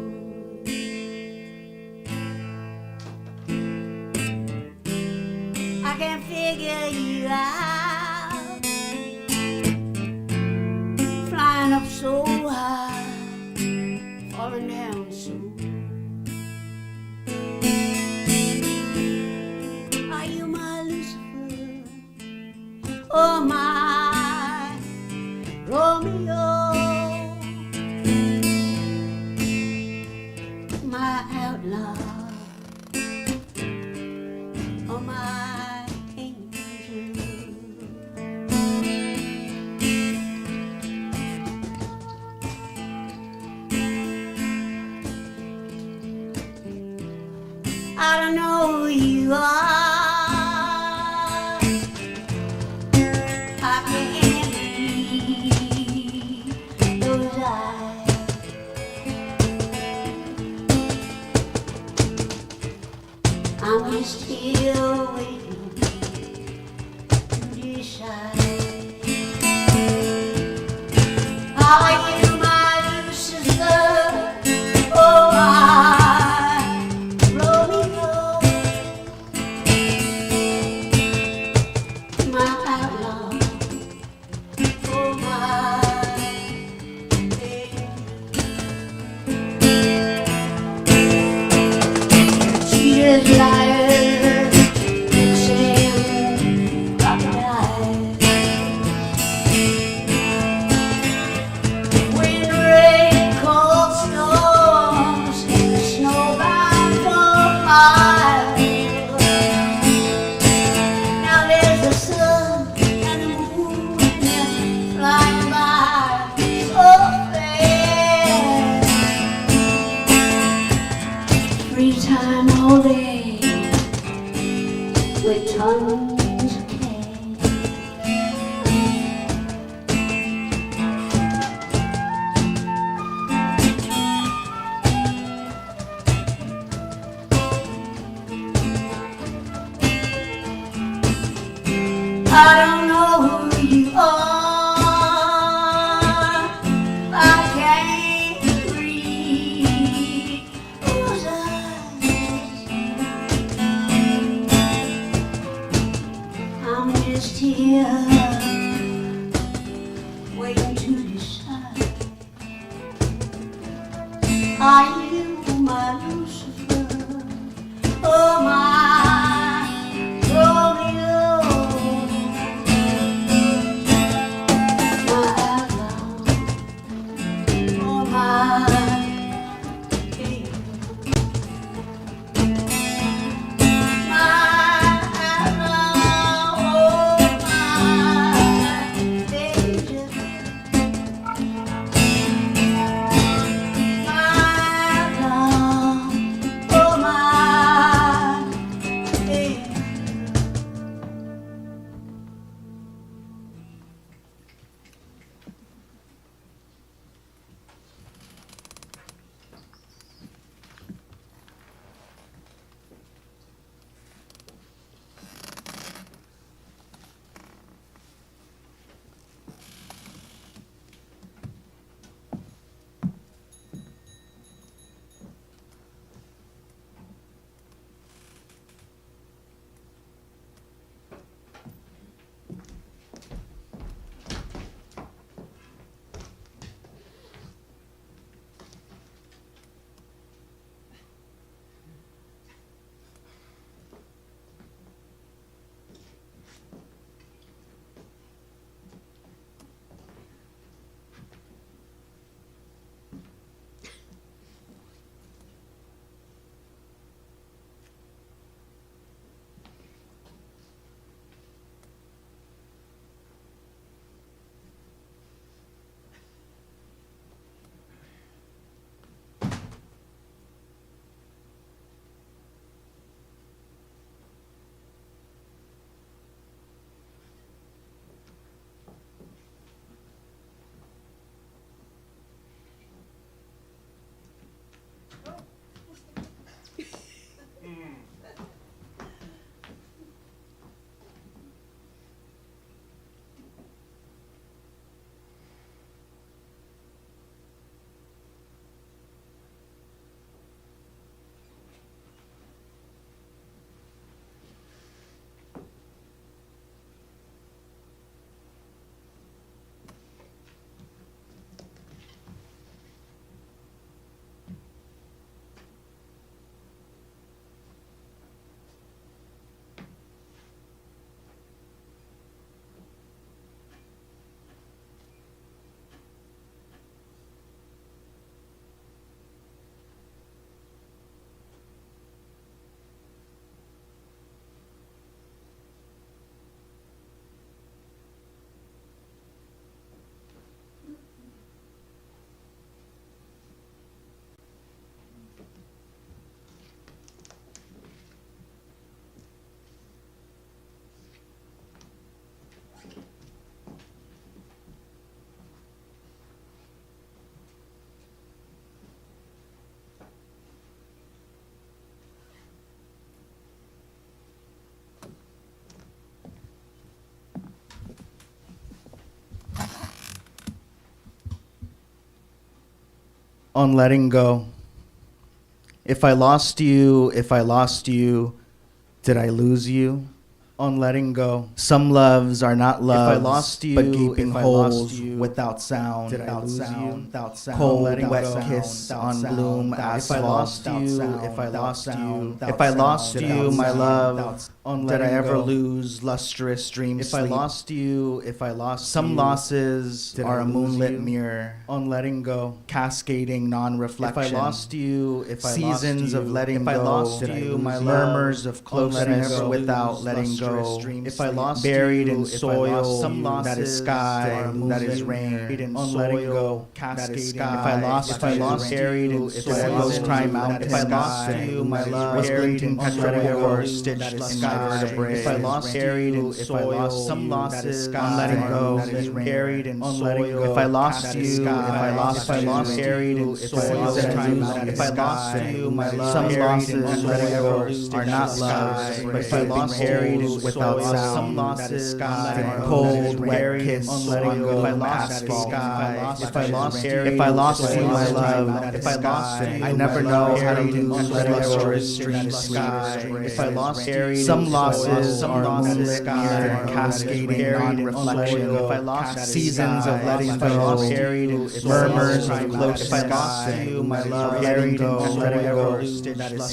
I can't figure you out, flying up so high, falling down so. Are you my Lucifer? Oh, my Romeo, my outlaw, oh, my angel. I don't know who you are. I can't read those eyes. I'm just here waiting to decide. Are you my Lucifer? Oh, my Romeo, my outlaw, oh, my baby. Cheated liar, vixen, crocodile. I don't know who you are. I can't read those eyes. I'm just here waiting to decide. Are you my Lucifer? Oh my Romeo, my outlaw, oh my baby, my outlaw, oh my baby, my outlaw, oh my baby. On letting go. If I lost you, did I lose you? On letting go. Some loves are not loves, If I lost you, but gaping if I holes lost you, without sound. did I lose you? Without sound. Cold, Letting wet go. kiss Without on sound. bloom Without asphalt. If I lost Without you, sound. if I Without lost sound. you, Without if I sound. lost Without you, my sound. love, On did I letting ever go. lose lustrous dream If I sleep? lost you, if I lost some you, losses did are I a lose moonlit you? mirror. On letting go. Cascading non-reflection. If I lost you, if I lost Seasons you, of letting if go. I lost Did I you, lose my you? love, Murmurs of closeness never without lose letting lustrous go. dream If I sleep. lost buried in if I lost soil, some that is losses sky, are a that is moonlit rain. mirror. On On letting letting go. go, Cascading. sky. If I lost If I lost buried in you, soil, if I lost cry you, mountain if I lost sky, you, my that is love, was buried glinting in petrified soil, ore that stitched is in my sky. vertebrae. If I lost buried you, in if I lost soil, some that is losses sky. on letting go, that is rain. buried in On soil, letting go. if I lost that you, is if sky. I lost you, buried in if I soil, lost that is you, that if is I lost sky. you, my love, Some buried losses in on soil, letting go that are is not sky. loves, but If I lost buried in you, without sound. Some losses, sky, cold, wet kiss, letting go. If I lost the sky, if I lost you, my love, if I lost you, I never know how to lose lustrous stream sky. If I lost you, some losses are moonlit, near, cascading, non-reflection. If I lost seasons of letting go, murmurs of close sky. You, my love, letting go,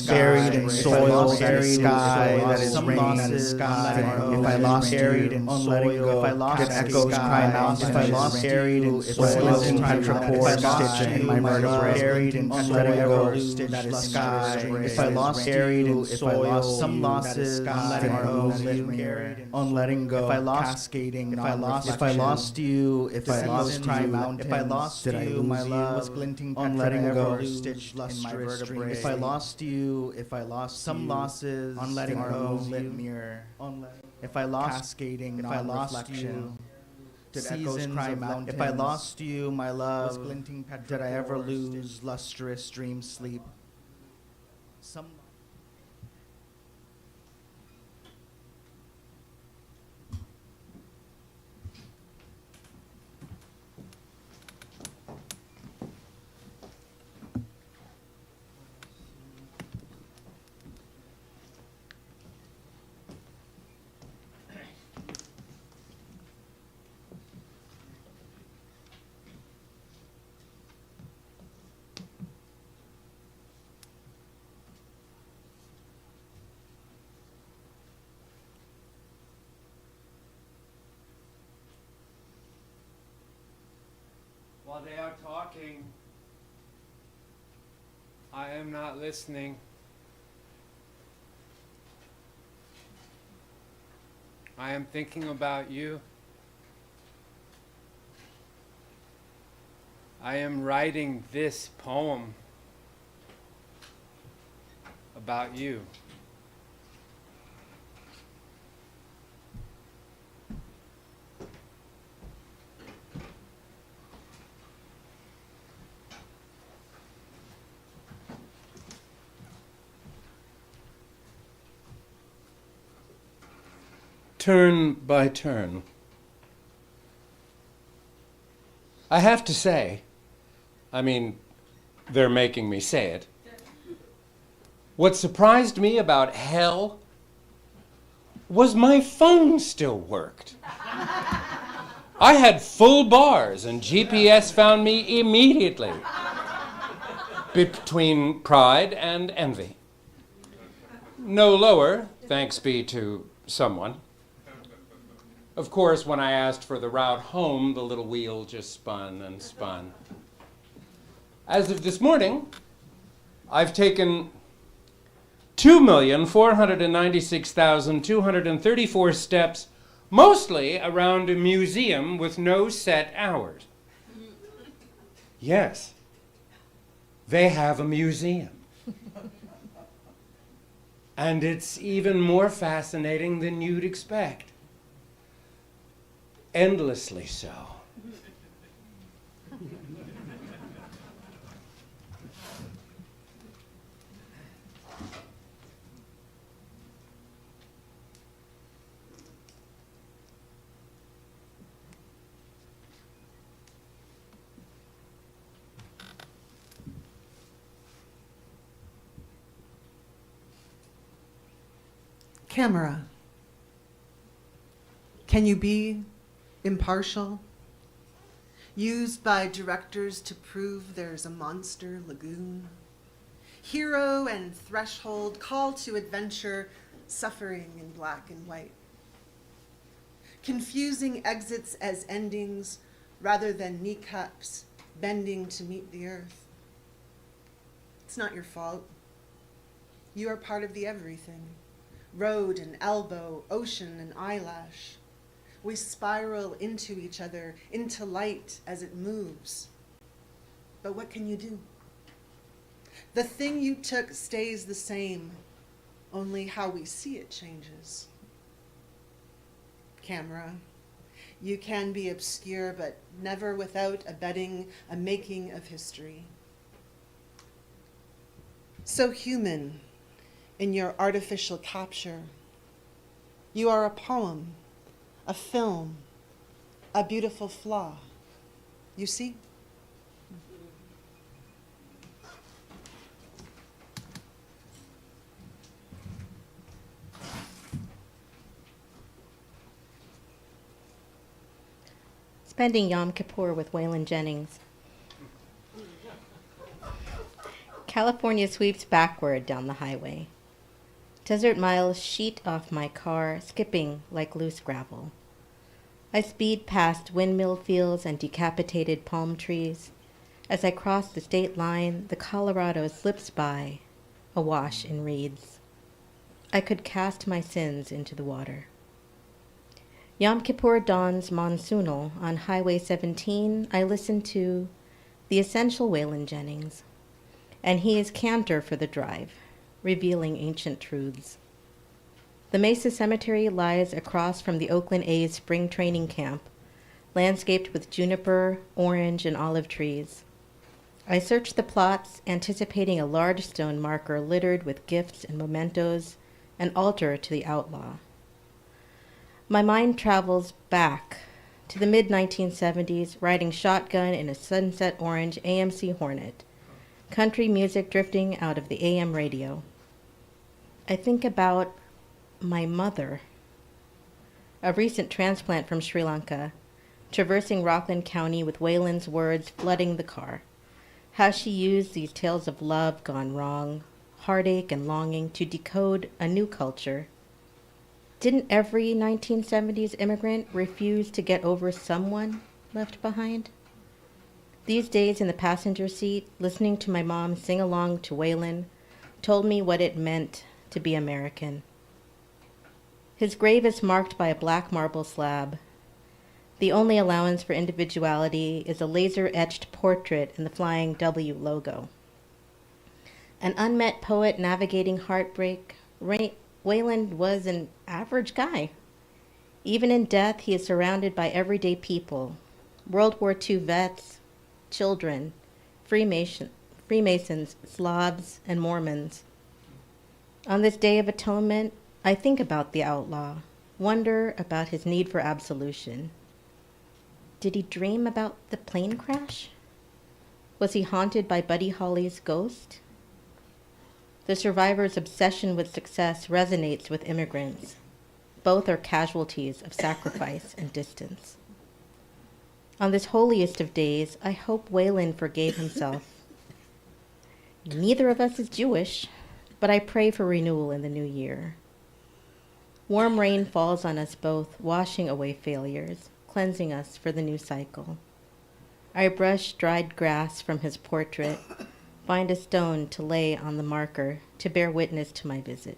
buried in soil, buried sky that is rain and sky. If I lost you, on letting go, did echoes cry out? If I lost you, was glinting petrichor stitched in my vertebrae. Buried in soil, that is sky. If I lost you, if I lost some losses, on letting go, if I lost cascading, if I lost you, if I lost you, if I lost you, my love, was glinting on letting go, stitched in my vertebrae. If I lost you, if I lost some losses, on letting go, lit mirror. If I lost cascading, if I lost you, did echoes cry mountains? If I lost you, my love, was glinting petrichor, did I ever lose lustrous dream sleep? Some. While they are talking, I am not listening. I am thinking about you. I am writing this poem about you. Turn by turn. I have to say, they're making me say it. What surprised me about hell was my phone still worked. I had full bars and GPS found me immediately between pride and envy. No lower, thanks be to someone. Of course, when I asked for the route home, the little wheel just spun and spun. As of this morning, I've taken 2,496,234 steps, mostly around a museum with no set hours. Yes, they have a museum. And it's even more fascinating than you'd expect. Endlessly so. Camera. Can you be impartial? Used by directors to prove there's a monster lagoon. Hero and threshold, call to adventure, suffering in black and white. Confusing exits as endings rather than kneecaps bending to meet the earth. It's not your fault. You are part of the everything. Road and elbow, ocean and eyelash. We spiral into each other, into light as it moves. But what can you do? The thing you took stays the same, only how we see it changes. Camera, you can be obscure, but never without abetting a making of history. So human in your artificial capture. You are a poem, a film, a beautiful flaw. You see? Spending Yom Kippur with Waylon Jennings. California sweeps backward down the highway. Desert miles sheet off my car, skipping like loose gravel. I speed past windmill fields and decapitated palm trees. As I cross the state line, the Colorado slips by, awash in reeds. I could cast my sins into the water. Yom Kippur dawns monsoonal. On Highway 17, I listen to the essential Waylon Jennings, and he is cantor for the drive, revealing ancient truths. The Mesa Cemetery lies across from the Oakland A's spring training camp, landscaped with juniper, orange, and olive trees. I search the plots, anticipating a large stone marker littered with gifts and mementos, an altar to the outlaw. My mind travels back to the mid-1970s, riding shotgun in a sunset orange AMC Hornet, country music drifting out of the AM radio. I think about my mother, a recent transplant from Sri Lanka, traversing Rockland County with Waylon's words flooding the car. How she used these tales of love gone wrong, heartache and longing to decode a new culture. Didn't every 1970s immigrant refuse to get over someone left behind? These days in the passenger seat, listening to my mom sing along to Waylon, told me what it meant to be American. His grave is marked by a black marble slab. The only allowance for individuality is a laser-etched portrait in the Flying W logo. An unmet poet navigating heartbreak, Waylon was an average guy. Even in death, he is surrounded by everyday people, World War II vets, children, Freemasons, Slavs, and Mormons. On this Day of Atonement, I think about the outlaw, wonder about his need for absolution. Did he dream about the plane crash? Was he haunted by Buddy Holly's ghost? The survivor's obsession with success resonates with immigrants. Both are casualties of sacrifice and distance. On this holiest of days, I hope Waylon forgave himself. Neither of us is Jewish, but I pray for renewal in the new year. Warm rain falls on us both, washing away failures, cleansing us for the new cycle. I brush dried grass from his portrait, find a stone to lay on the marker to bear witness to my visit.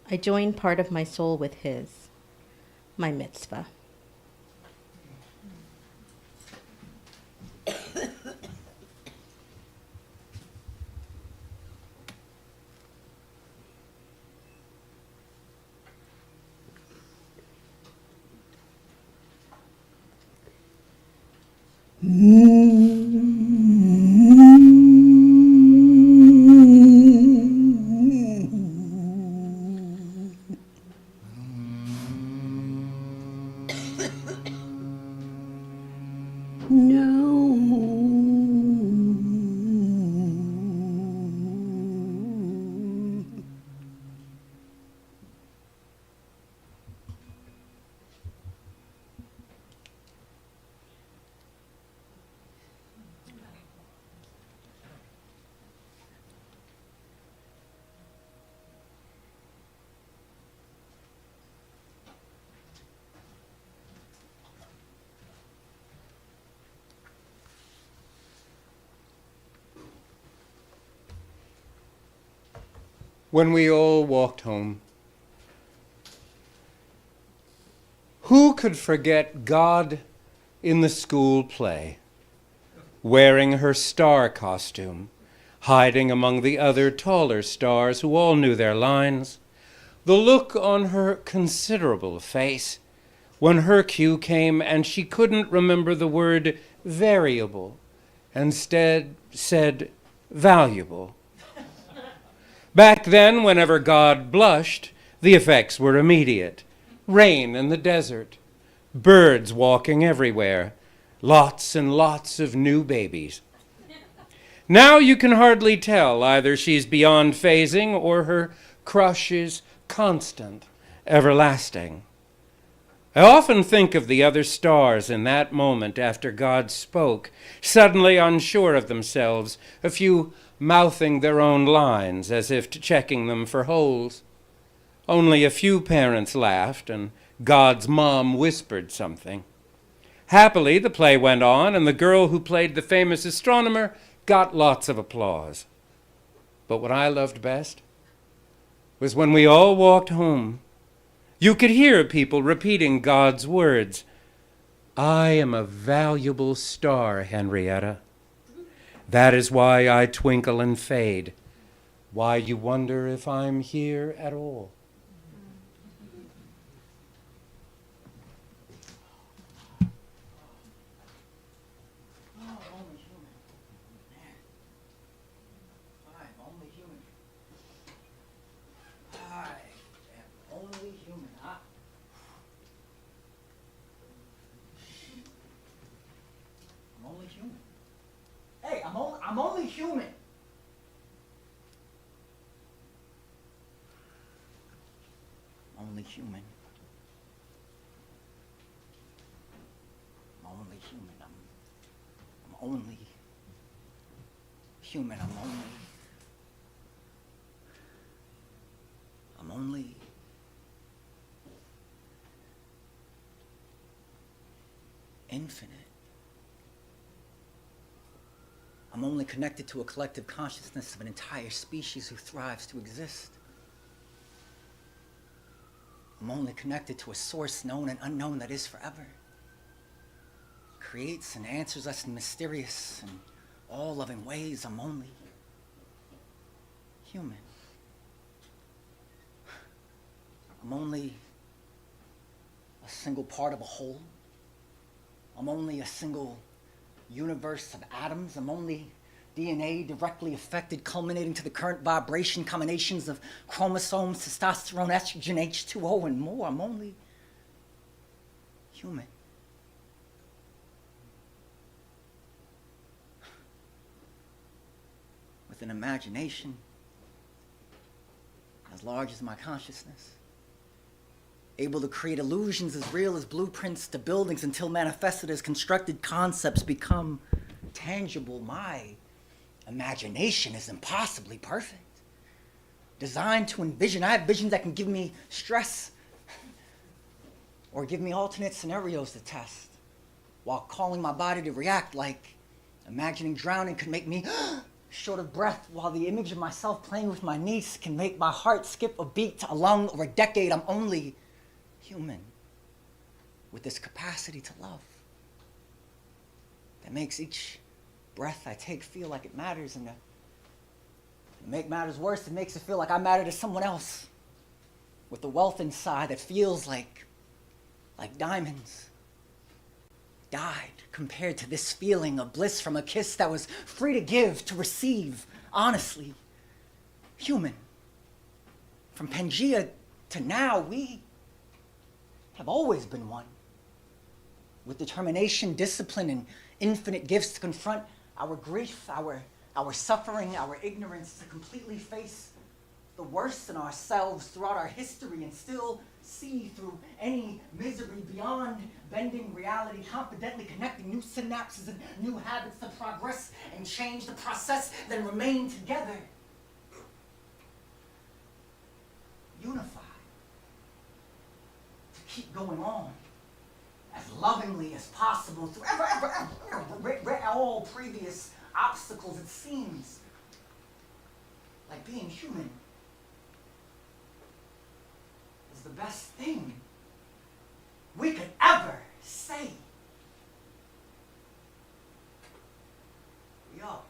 I join part of my soul with his, my mitzvah. When we all walked home, who could forget God in the school play, wearing her star costume, hiding among the other taller stars who all knew their lines, the look on her considerable face when her cue came and she couldn't remember the word variable, instead said valuable. Back then, whenever God blushed, The effects were immediate. Rain in the desert, birds walking everywhere, lots and lots of new babies. Now you can hardly tell either she's beyond phasing or her crush is constant, everlasting. I often think of the other stars in that moment after God spoke, suddenly unsure of themselves, a few mouthing their own lines as if checking them for holes. Only a few parents laughed, and God's mom whispered something. Happily, the play went on, and the girl who played the famous astronomer got lots of applause. But what I loved best was when we all walked home. You could hear people repeating God's words. I am a valuable star, Henrietta. That is why I twinkle and fade, why you wonder if I'm here at all. I'm only human. I'm only human. I'm only human. I'm only human. I'm only infinite. I'm only connected to a collective consciousness of an entire species who thrives to exist. I'm only connected to a source known and unknown that is forever. Creates and answers us in mysterious and all-loving ways. I'm only human. I'm only a single part of a whole. I'm only a single universe of atoms. I'm only DNA directly affected, culminating to the current vibration combinations of chromosomes, testosterone, estrogen, H2O, and more. I'm only human. With an imagination as large as my consciousness, able to create illusions as real as blueprints to buildings until manifested as constructed concepts become tangible. My imagination is impossibly perfect. Designed to envision. I have visions that can give me stress or give me alternate scenarios to test while calling my body to react, like imagining drowning could make me short of breath, while the image of myself playing with my niece can make my heart skip a beat to a lung or a decade. I'm only human with this capacity to love that makes each breath I take feel like it matters, and to make matters worse, it makes it feel like I matter to someone else with the wealth inside that feels like diamonds died compared to this feeling of bliss from a kiss that was free to give, to receive, honestly human. From Pangea to now, we have always been one, with determination, discipline, and infinite gifts to confront our grief, our suffering, our ignorance, to completely face the worst in ourselves throughout our history and still see through any misery beyond bending reality, confidently connecting new synapses and new habits to progress and change the process, then remain together, unified. Keep going on as lovingly as possible through all previous obstacles. It seems like being human is the best thing we could ever say. We are.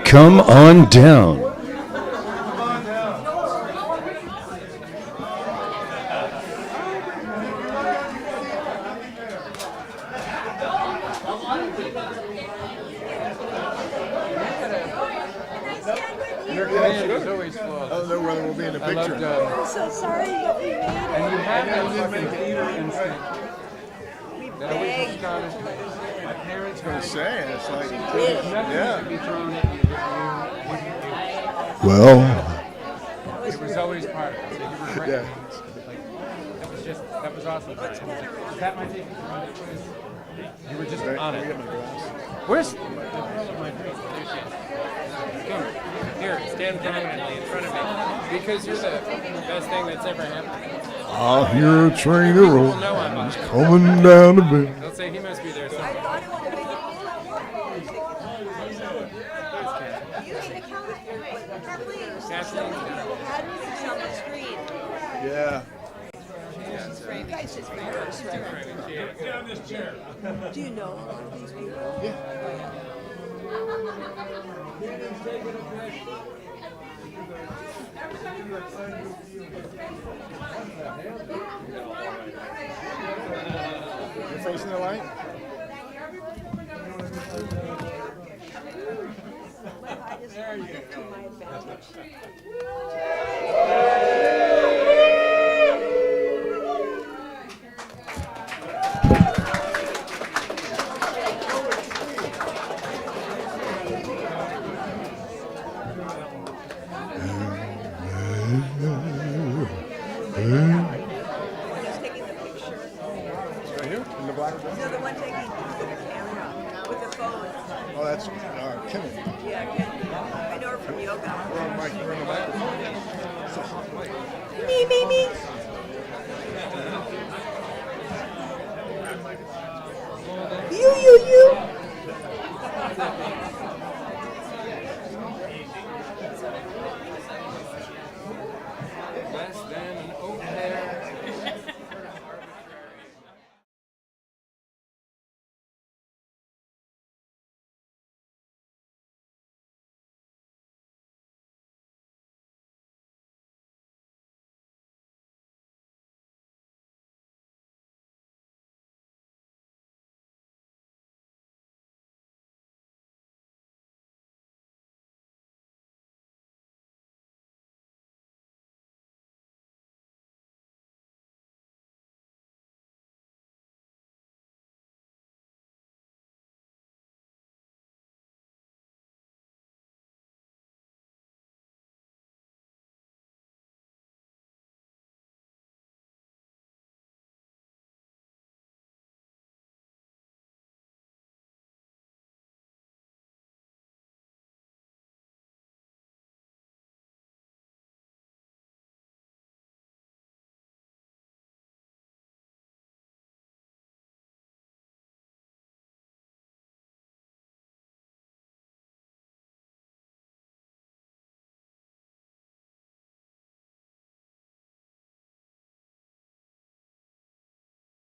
Come on down. Your command is always flawless. I don't know whether we'll be in the I picture. loved, I'm so sorry that we made it. and you have that fucking theater instinct. That always begged. astonished me. My parents I was gonna say, it's like, nothing yeah. to be thrown at you. Well, It was always part of it. So you were great. Yeah. That was awesome. Is that my tape? You were just on it. Where's the girl of my dreams? There she is. Come here, stand prominently in front of me, because you're the best thing that's ever happened. I hear a train of roll. People know I'm on it. Coming down the bend. They'll say he must be there somewhere. Kathleen. on the screen. Yeah. You guys just rehearsed, right? Get on this chair. Do you know a lot of these people? You're facing the light? There you go. To my advantage. Who's taking the picture? Right here, in the black dress? No, the one taking the camera with the phone. Oh, that's Kimmy. Yeah, I know her from yoga. We're on the microphone. It's a hot mic. Me.